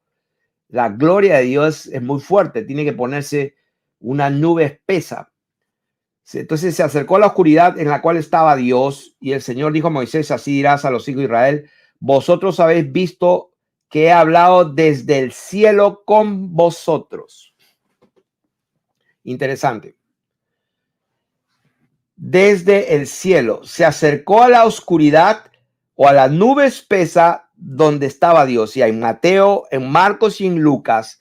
La gloria de Dios es muy fuerte, tiene que ponerse una nube espesa. Entonces se acercó a la oscuridad en la cual estaba Dios y el Señor dijo a Moisés, así dirás a los hijos de Israel, vosotros habéis visto que he hablado desde el cielo con vosotros. Interesante. Desde el cielo se acercó a la oscuridad o a la nube espesa donde estaba Dios. Y en Mateo, en Marcos y en Lucas,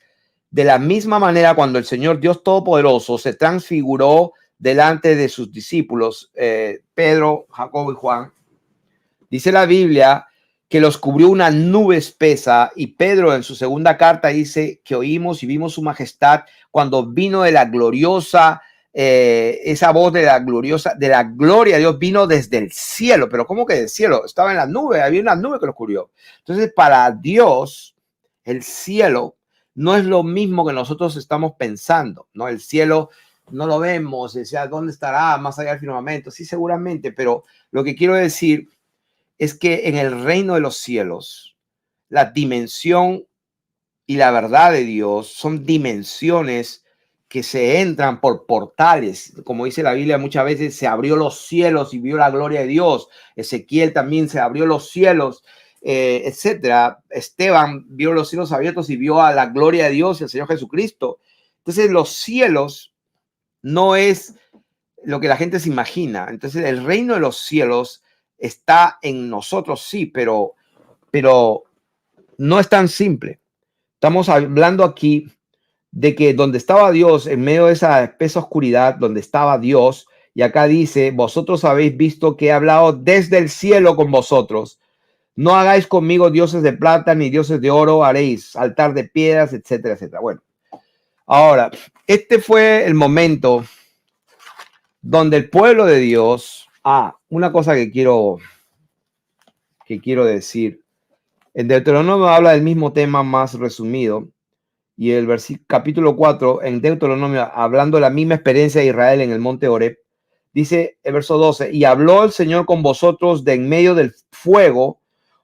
de la misma manera cuando el Señor Dios Todopoderoso se transfiguró delante de sus discípulos, Pedro, Jacobo y Juan, dice la Biblia que los cubrió una nube espesa y Pedro en su segunda carta dice que oímos y vimos su majestad cuando vino de la gloriosa, esa voz de la gloriosa, de la gloria de Dios vino desde el cielo. Pero ¿cómo que del cielo? Estaba en la nube, había una nube que los cubrió. Entonces para Dios el cielo no es lo mismo que nosotros estamos pensando, ¿no? El cielo no lo vemos, decía, ¿dónde estará más allá del firmamento? Sí, seguramente, pero lo que quiero decir es que en el reino de los cielos, la dimensión y la verdad de Dios son dimensiones que se entran por portales. Como dice la Biblia, muchas veces se abrió los cielos y vio la gloria de Dios. Ezequiel también se abrió los cielos, etcétera. Esteban vio los cielos abiertos y vio a la gloria de Dios y al Señor Jesucristo. Entonces los cielos no es lo que la gente se imagina. Entonces el reino de los cielos está en nosotros, sí, pero no es tan simple. Estamos hablando aquí de que donde estaba Dios, en medio de esa espesa oscuridad, donde estaba Dios, y acá dice, vosotros habéis visto que he hablado desde el cielo con vosotros. No hagáis conmigo dioses de plata ni dioses de oro, haréis altar de piedras, etcétera, etcétera. Bueno, ahora, este fue el momento donde el pueblo de Dios, una cosa que quiero decir, en Deuteronomio habla del mismo tema más resumido, y el capítulo 4 en Deuteronomio, hablando de la misma experiencia de Israel en el monte Horeb, dice el verso 12, y habló el Señor con vosotros de en medio del fuego,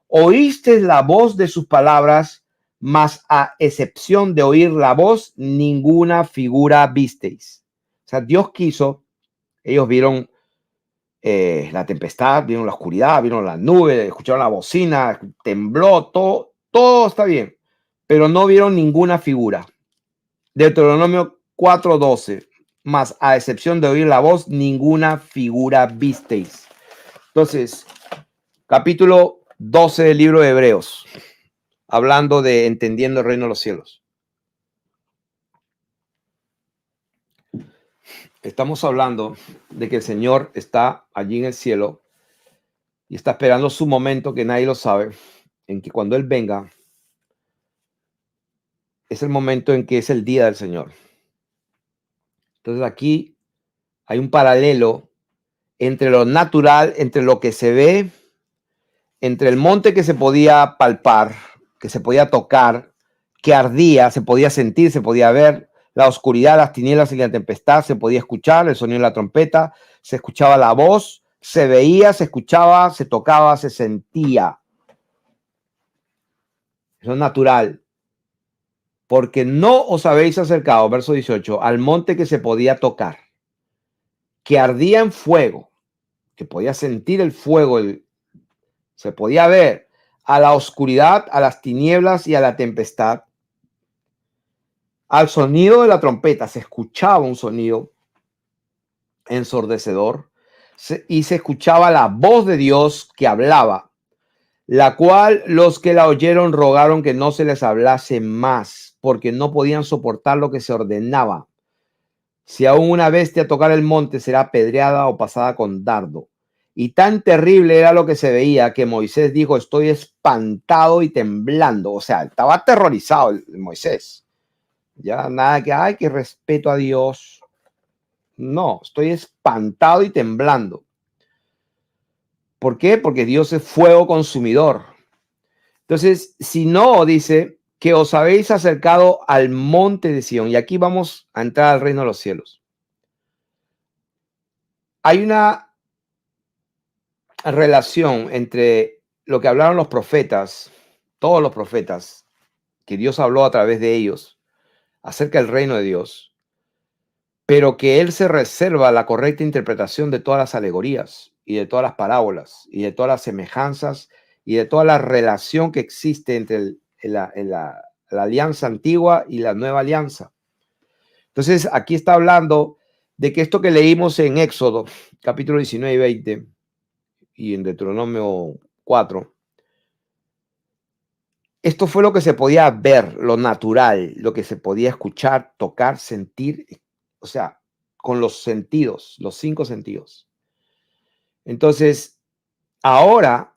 oísteis la voz de sus palabras, mas a excepción de oír la voz, ninguna figura visteis. O sea, Dios quiso, ellos vieron la tempestad, vieron la oscuridad, vieron la nube, escucharon la bocina, tembló, todo está bien, pero no vieron ninguna figura. Deuteronomio 4:12, más a excepción de oír la voz, ninguna figura visteis. Entonces, capítulo 12 del libro de Hebreos, hablando de entendiendo el reino de los cielos. Estamos hablando de que el Señor está allí en el cielo y está esperando su momento, que nadie lo sabe, en que cuando Él venga, es el momento en que es el día del Señor. Entonces aquí hay un paralelo entre lo natural, entre lo que se ve, entre el monte que se podía palpar, que se podía tocar, que ardía, se podía sentir, se podía ver, la oscuridad, las tinieblas y la tempestad, se podía escuchar el sonido de la trompeta, se escuchaba la voz, se veía, se escuchaba, se tocaba, se sentía. Eso es natural. Porque no os habéis acercado, verso 18, al monte que se podía tocar, que ardía en fuego, que podía sentir el fuego, se podía ver, a la oscuridad, a las tinieblas y a la tempestad. Al sonido de la trompeta se escuchaba un sonido ensordecedor y se escuchaba la voz de Dios que hablaba, la cual los que la oyeron rogaron que no se les hablase más, porque no podían soportar lo que se ordenaba. Si aún una bestia tocara el monte, será apedreada o pasada con dardo. Y tan terrible era lo que se veía que Moisés dijo, estoy espantado y temblando. O sea, estaba aterrorizado el Moisés. Ya nada que, ay, que respeto a Dios. No, estoy espantado y temblando. ¿Por qué? Porque Dios es fuego consumidor. Entonces, si no, dice que os habéis acercado al monte de Sión. Y aquí vamos a entrar al reino de los cielos. Hay una relación entre lo que hablaron los profetas, todos los profetas, que Dios habló a través de ellos acerca del reino de Dios, pero que Él se reserva la correcta interpretación de todas las alegorías y de todas las parábolas y de todas las semejanzas y de toda la relación que existe entre la alianza antigua y la nueva alianza. Entonces, aquí está hablando de que esto que leímos en Éxodo, capítulo 19 y 20, y en Deuteronomio 4, esto fue lo que se podía ver, lo natural, lo que se podía escuchar, tocar, sentir, o sea, con los sentidos, los 5 sentidos. Entonces, ahora,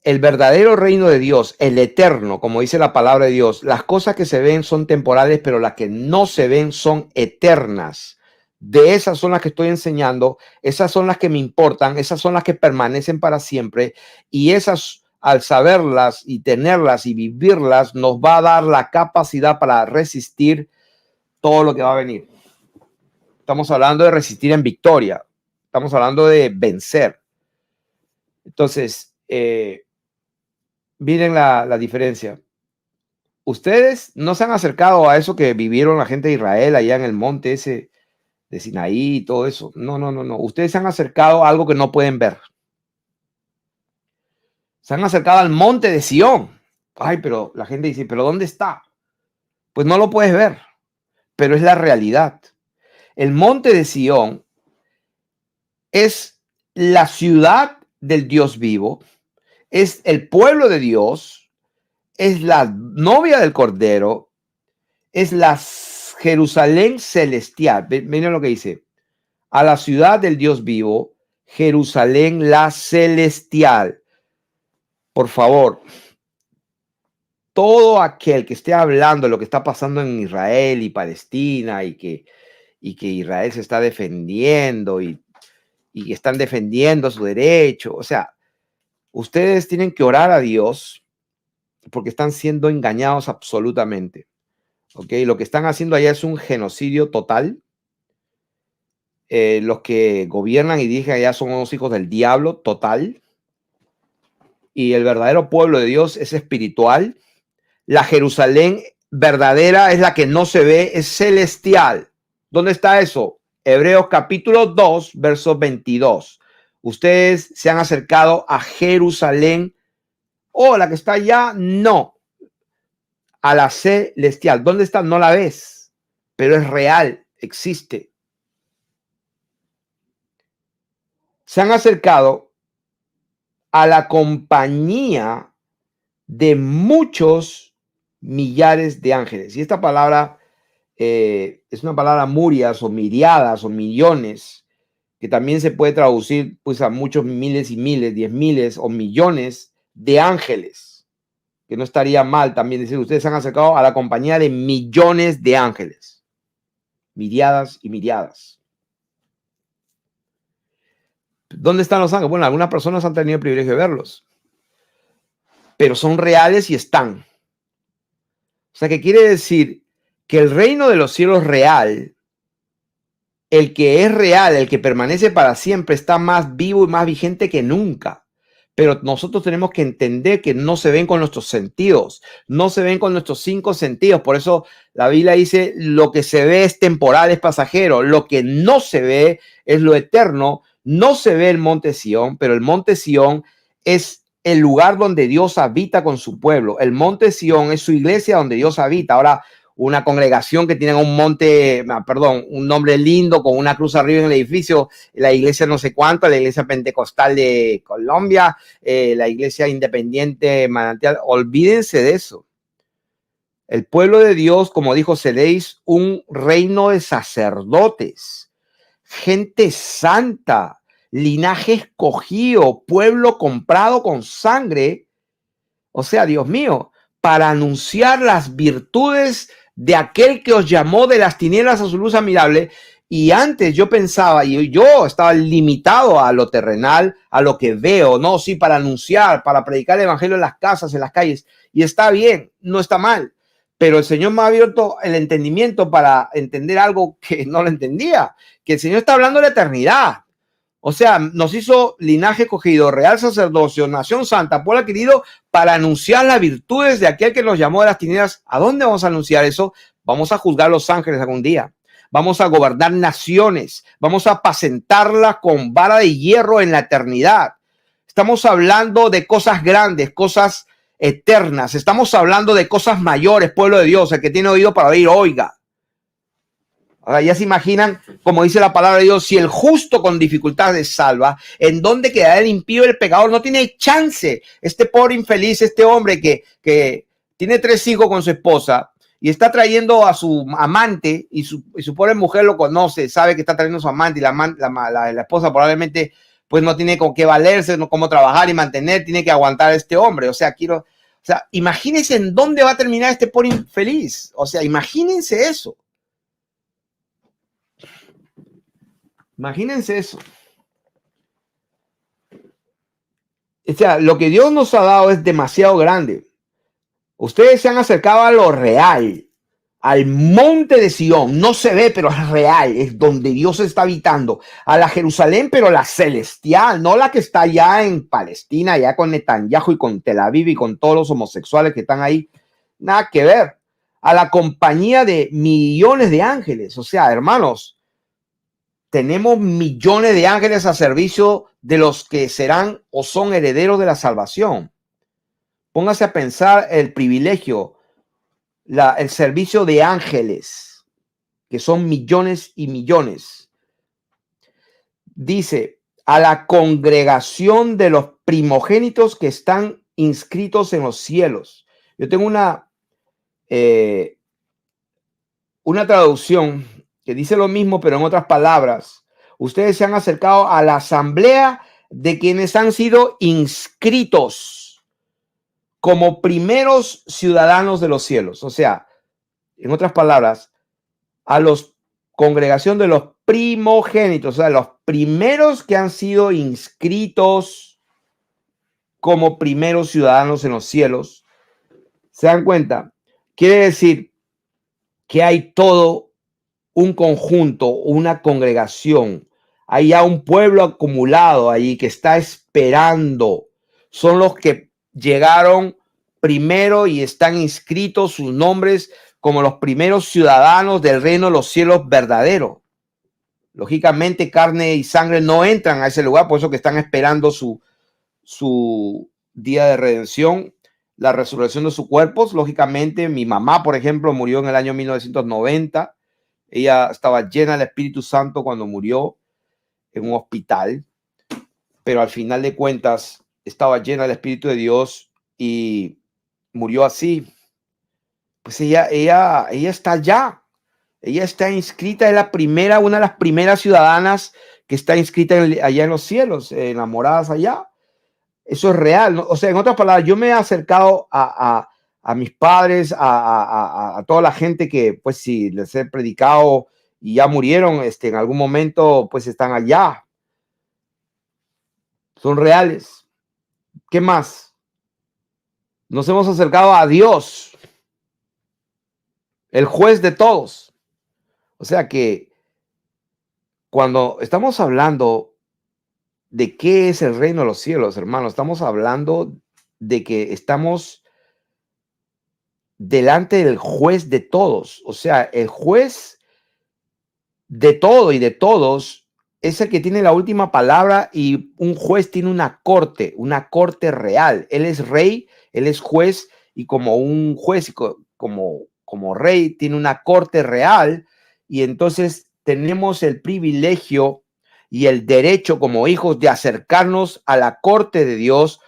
el verdadero reino de Dios, el eterno, como dice la palabra de Dios, las cosas que se ven son temporales, pero las que no se ven son eternas. De esas son las que estoy enseñando, esas son las que me importan, esas son las que permanecen para siempre, y esas, al saberlas y tenerlas y vivirlas, nos va a dar la capacidad para resistir todo lo que va a venir. Estamos hablando de resistir en victoria, estamos hablando de vencer. Entonces, miren la diferencia. Ustedes no se han acercado a eso que vivieron la gente de Israel allá en el monte ese de Sinaí y todo eso. No. Ustedes se han acercado a algo que no pueden ver. Se han acercado al monte de Sión. Ay, pero la gente dice, ¿pero dónde está? Pues no lo puedes ver, pero es la realidad. El monte de Sión es la ciudad del Dios vivo, es el pueblo de Dios, es la novia del Cordero, es la Jerusalén celestial. Miren lo que dice. A la ciudad del Dios vivo, Jerusalén la celestial. Por favor, todo aquel que esté hablando de lo que está pasando en Israel y Palestina y que Israel se está defendiendo y están defendiendo su derecho, o sea, ustedes tienen que orar a Dios porque están siendo engañados absolutamente. ¿Ok? Lo que están haciendo allá es un genocidio total. Los que gobiernan y dirigen allá son unos hijos del diablo total. Y el verdadero pueblo de Dios es espiritual. La Jerusalén verdadera es la que no se ve, es celestial. ¿Dónde está eso? Hebreos capítulo 2, verso 22. Ustedes se han acercado a Jerusalén. Oh, la que está allá, no. A la celestial. ¿Dónde está? No la ves, pero es real, existe. Se han acercado a la compañía de muchos millares de ángeles. Y esta palabra es una palabra murias o miriadas o millones, que también se puede traducir pues a muchos miles y miles, 10 miles o millones de ángeles, que no estaría mal también decir, ustedes se han acercado a la compañía de millones de ángeles, miriadas y miriadas. ¿Dónde están los ángeles? Bueno, algunas personas han tenido el privilegio de verlos, pero son reales y están. O sea, ¿qué quiere decir? Que el reino de los cielos real, el que es real, el que permanece para siempre, está más vivo y más vigente que nunca. Pero nosotros tenemos que entender que no se ven con nuestros sentidos, no se ven con nuestros 5 sentidos. Por eso la Biblia dice, lo que se ve es temporal, es pasajero. Lo que no se ve es lo eterno. No se ve el monte Sión, pero el monte Sión es el lugar donde Dios habita con su pueblo. El monte Sión es su iglesia donde Dios habita. Ahora, una congregación que tiene un monte, perdón, un nombre lindo con una cruz arriba en el edificio, la iglesia no sé cuánto, la iglesia pentecostal de Colombia, la iglesia independiente Manantial, olvídense de eso. El pueblo de Dios, como dijo, seréis un reino de sacerdotes, gente santa, linaje escogido, pueblo comprado con sangre. O sea, Dios mío, para anunciar las virtudes de aquel que os llamó de las tinieblas a su luz admirable. Y antes yo pensaba, y yo estaba limitado a lo terrenal, a lo que veo, no, sí, para anunciar, para predicar el evangelio en las casas, en las calles. Y está bien, no está mal. Pero el Señor me ha abierto el entendimiento para entender algo que no lo entendía, que el Señor está hablando de la eternidad. O sea, nos hizo linaje escogido, real sacerdocio, nación santa, pueblo adquirido, para anunciar las virtudes de aquel que nos llamó de las tinieblas. ¿A dónde vamos a anunciar eso? Vamos a juzgar a los ángeles algún día. Vamos a gobernar naciones. Vamos a apacentarlas con vara de hierro en la eternidad. Estamos hablando de cosas grandes, cosas eternas. Estamos hablando de cosas mayores, pueblo de Dios. El que tiene oído para oír, oiga. Ahora ya se imaginan, como dice la palabra de Dios, si el justo con dificultades salva, ¿en dónde quedará el impío y el pecador? No tiene chance. Este pobre infeliz, este hombre que tiene 3 hijos con su esposa y está trayendo a su amante y su pobre mujer lo conoce, sabe que está trayendo a su amante y la esposa probablemente pues no tiene con qué valerse, no cómo trabajar y mantener, tiene que aguantar a este hombre. O sea, imagínense en dónde va a terminar este pobre infeliz. O sea, imagínense eso. Imagínense eso. O sea, lo que Dios nos ha dado es demasiado grande. Ustedes se han acercado a lo real, al monte de Sión. No se ve, pero es real, es donde Dios está habitando. A la Jerusalén, pero la celestial, no la que está allá en Palestina, allá con Netanyahu y con Tel Aviv y con todos los homosexuales que están ahí. Nada que ver. A la compañía de millones de ángeles. O sea, hermanos, tenemos millones de ángeles a servicio de los que serán o son herederos de la salvación. Póngase a pensar el privilegio, el servicio de ángeles, que son millones y millones. Dice, a la congregación de los primogénitos que están inscritos en los cielos. Yo tengo una traducción que dice lo mismo, pero en otras palabras. Ustedes se han acercado a la asamblea de quienes han sido inscritos como primeros ciudadanos de los cielos. O sea, en otras palabras, a la congregación de los primogénitos, o sea, los primeros que han sido inscritos como primeros ciudadanos en los cielos. ¿Se dan cuenta? Quiere decir que hay todo un conjunto, una congregación, hay ya un pueblo acumulado ahí que está esperando. Son los que llegaron primero y están inscritos sus nombres como los primeros ciudadanos del reino de los cielos verdadero. Lógicamente, carne y sangre no entran a ese lugar, por eso que están esperando su día de redención, la resurrección de sus cuerpos. Lógicamente, mi mamá, por ejemplo, murió en el año 1990. Ella estaba llena del Espíritu Santo cuando murió en un hospital, pero al final de cuentas estaba llena del Espíritu de Dios y murió así. Pues ella está allá. Ella está inscrita, es una de las primeras ciudadanas que está inscrita allá en los cielos, enamoradas allá. Eso es real, ¿no? O sea, en otras palabras, yo me he acercado a mis padres, a toda la gente que, pues, si les he predicado y ya murieron, en algún momento, pues, están allá. son reales. ¿Qué más? Nos hemos acercado a Dios, el juez de todos. O sea que cuando estamos hablando de qué es el reino de los cielos, hermanos, estamos hablando de que estamos delante del juez de todos. O sea, el juez de todo y de todos es el que tiene la última palabra, y un juez tiene una corte real. Él es rey, él es juez, y como un juez, como rey, tiene una corte real. Y entonces tenemos el privilegio y el derecho como hijos de acercarnos a la corte de Dios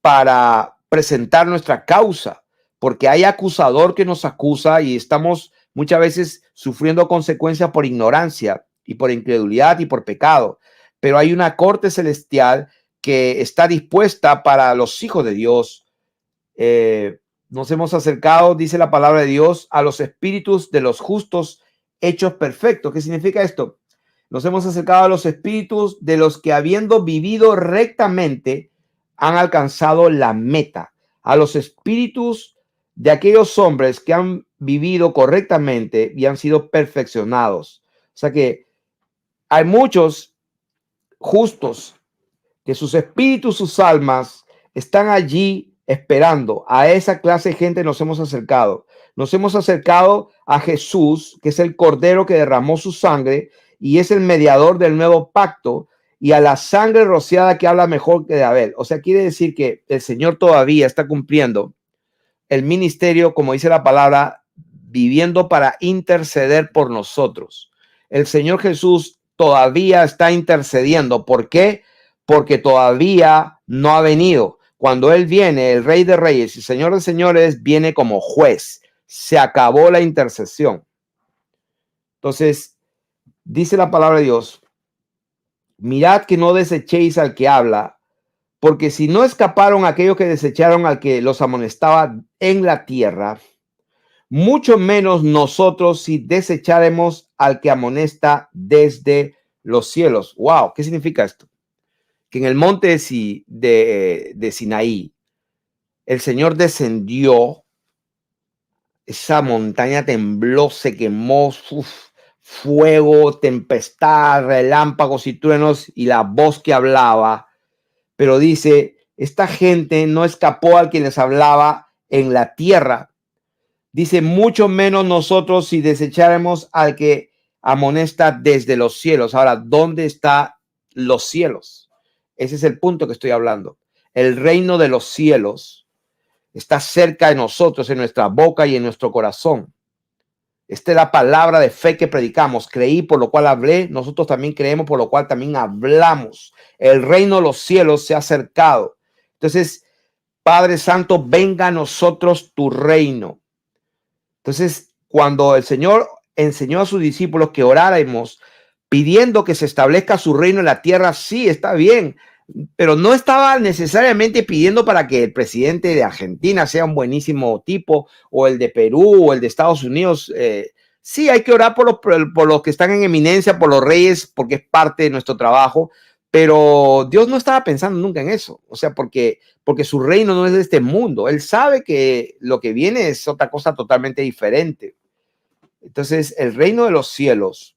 para presentar nuestra causa, porque hay acusador que nos acusa y estamos muchas veces sufriendo consecuencias por ignorancia y por incredulidad y por pecado. Pero hay una corte celestial que está dispuesta para los hijos de Dios. Nos hemos acercado, dice la palabra de Dios, a los espíritus de los justos hechos perfectos. ¿Qué significa esto? Nos hemos acercado a los espíritus de los que, habiendo vivido rectamente, han alcanzado la meta. A los espíritus de aquellos hombres que han vivido correctamente y han sido perfeccionados. O sea que hay muchos justos que sus espíritus, sus almas están allí esperando. A esa clase de gente nos hemos acercado. Nos hemos acercado a Jesús, que es el Cordero que derramó su sangre y es el mediador del nuevo pacto, y a la sangre rociada que habla mejor que de Abel. O sea, quiere decir que el Señor todavía está cumpliendo el ministerio, como dice la palabra, viviendo para interceder por nosotros. El Señor Jesús todavía está intercediendo. ¿Por qué? Porque todavía no ha venido. Cuando Él viene, el Rey de Reyes y Señor de Señores, viene como juez. Se acabó la intercesión. Entonces, dice la palabra de Dios: mirad que no desechéis al que habla, porque si no escaparon aquellos que desecharon al que los amonestaba en la tierra, mucho menos nosotros si desecharemos al que amonesta desde los cielos. Wow, ¿qué significa esto? Que en el monte de Sinaí, el Señor descendió, esa montaña tembló, se quemó, fuego, tempestad, relámpagos y truenos, y la voz que hablaba. Pero dice, esta gente no escapó al que les hablaba en la tierra. Dice, mucho menos nosotros si desecháramos al que amonesta desde los cielos. Ahora, ¿dónde están los cielos? Ese es el punto que estoy hablando. El reino de los cielos está cerca de nosotros, en nuestra boca y en nuestro corazón. Esta es la palabra de fe que predicamos. Creí, por lo cual hablé. Nosotros también creemos, por lo cual también hablamos. El reino de los cielos se ha acercado. Entonces, Padre Santo, venga a nosotros tu reino. Entonces, cuando el Señor enseñó a sus discípulos que oráramos pidiendo que se establezca su reino en la tierra, sí, está bien, pero no estaba necesariamente pidiendo para que el presidente de Argentina sea un buenísimo tipo, o el de Perú, o el de Estados Unidos. Sí, hay que orar por los que están en eminencia, por los reyes, porque es parte de nuestro trabajo, pero Dios no estaba pensando nunca en eso. O sea, porque su reino no es de este mundo. Él sabe que lo que viene es otra cosa totalmente diferente. Entonces, el reino de los cielos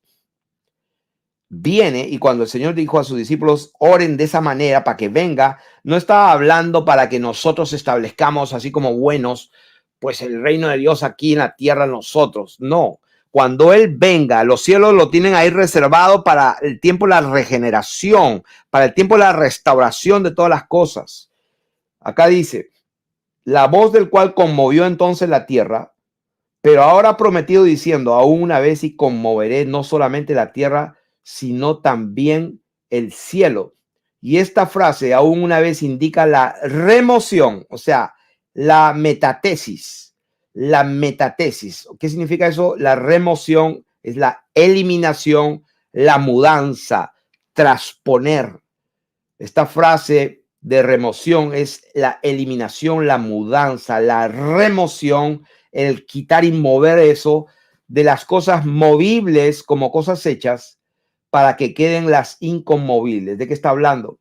viene, y cuando el Señor dijo a sus discípulos, oren de esa manera para que venga, no estaba hablando para que nosotros establezcamos así como buenos, pues el reino de Dios aquí en la tierra nosotros. No, cuando Él venga, los cielos lo tienen ahí reservado para el tiempo de la regeneración, para el tiempo de la restauración de todas las cosas. Acá dice, la voz del cual conmovió entonces la tierra, pero ahora ha prometido diciendo, aún una vez y conmoveré no solamente la tierra, sino también el cielo. Y esta frase, aún una vez, indica la remoción, o sea, la metatesis. La metatesis. ¿Qué significa eso? La remoción es la eliminación, la mudanza, trasponer. Esta frase de remoción es la eliminación, la mudanza, la remoción, el quitar y mover eso de las cosas movibles como cosas hechas para que queden las inconmovibles. ¿De qué está hablando?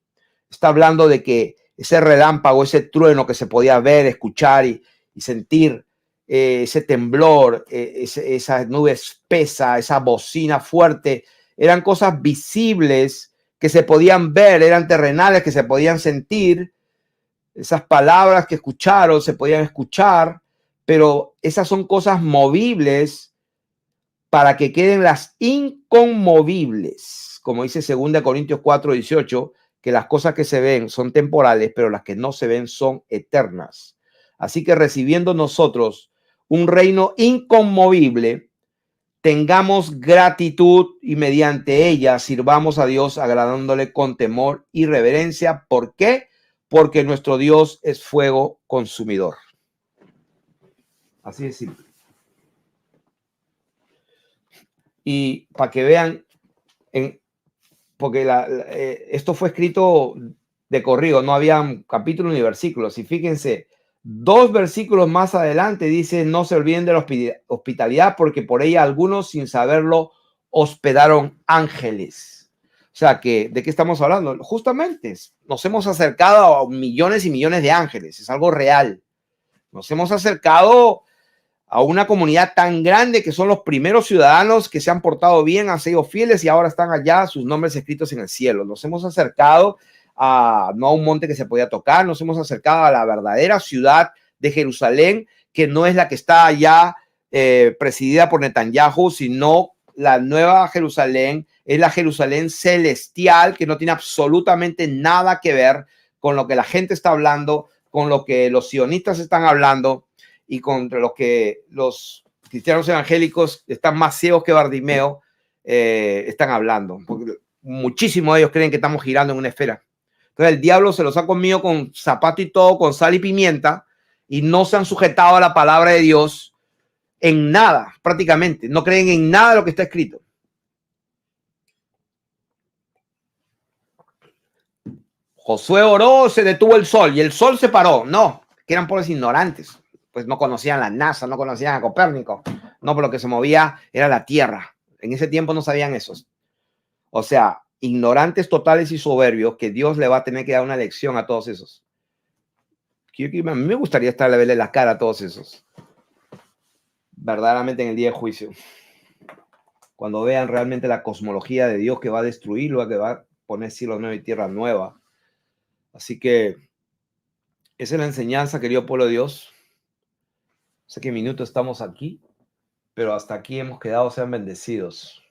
Está hablando de que ese relámpago, ese trueno que se podía ver, escuchar y sentir, ese temblor, esa nube espesa, esa bocina fuerte, eran cosas visibles que se podían ver, eran terrenales que se podían sentir. Esas palabras que escucharon se podían escuchar, pero esas son cosas movibles para que queden las inconmovibles, como dice 2 Corintios 4:18, que las cosas que se ven son temporales, pero las que no se ven son eternas. Así que recibiendo nosotros un reino inconmovible, tengamos gratitud y mediante ella sirvamos a Dios agradándole con temor y reverencia. ¿Por qué? Porque nuestro Dios es fuego consumidor. Así de simple. Y para que vean, porque esto fue escrito de corrido, no había capítulos ni versículos. Y fíjense, 2 versículos más adelante dice: no se olviden de la hospitalidad, porque por ella algunos sin saberlo hospedaron ángeles. O sea, que ¿de qué estamos hablando? Justamente nos hemos acercado a millones y millones de ángeles, es algo real. Nos hemos acercado a una comunidad tan grande que son los primeros ciudadanos que se han portado bien, han sido fieles y ahora están allá, sus nombres escritos en el cielo. Nos hemos acercado no a un monte que se podía tocar, nos hemos acercado a la verdadera ciudad de Jerusalén, que no es la que está allá presidida por Netanyahu, sino la nueva Jerusalén, es la Jerusalén celestial, que no tiene absolutamente nada que ver con lo que la gente está hablando, con lo que los sionistas están hablando y contra los que los cristianos evangélicos están más ciegos que Bartimeo están hablando. Porque muchísimos de ellos creen que estamos girando en una esfera. Entonces el diablo se los ha comido con zapato y todo, con sal y pimienta, y no se han sujetado a la palabra de Dios en nada, prácticamente. No creen en nada de lo que está escrito. Josué oró, se detuvo el sol y el sol se paró. No, que eran pobres ignorantes. Pues no conocían la NASA, no conocían a Copérnico. No, por lo que se movía era la Tierra. En ese tiempo no sabían eso. O sea, ignorantes totales y soberbios, que Dios le va a tener que dar una lección a todos esos. A mí me gustaría estar a verle la cara a todos esos. Verdaderamente en el día de juicio. Cuando vean realmente la cosmología de Dios que va a destruirlo, que va a poner cielo nuevo y tierra nueva. Así que esa es la enseñanza, querido pueblo de Dios. Sé que minuto estamos aquí, pero hasta aquí hemos quedado. Sean bendecidos.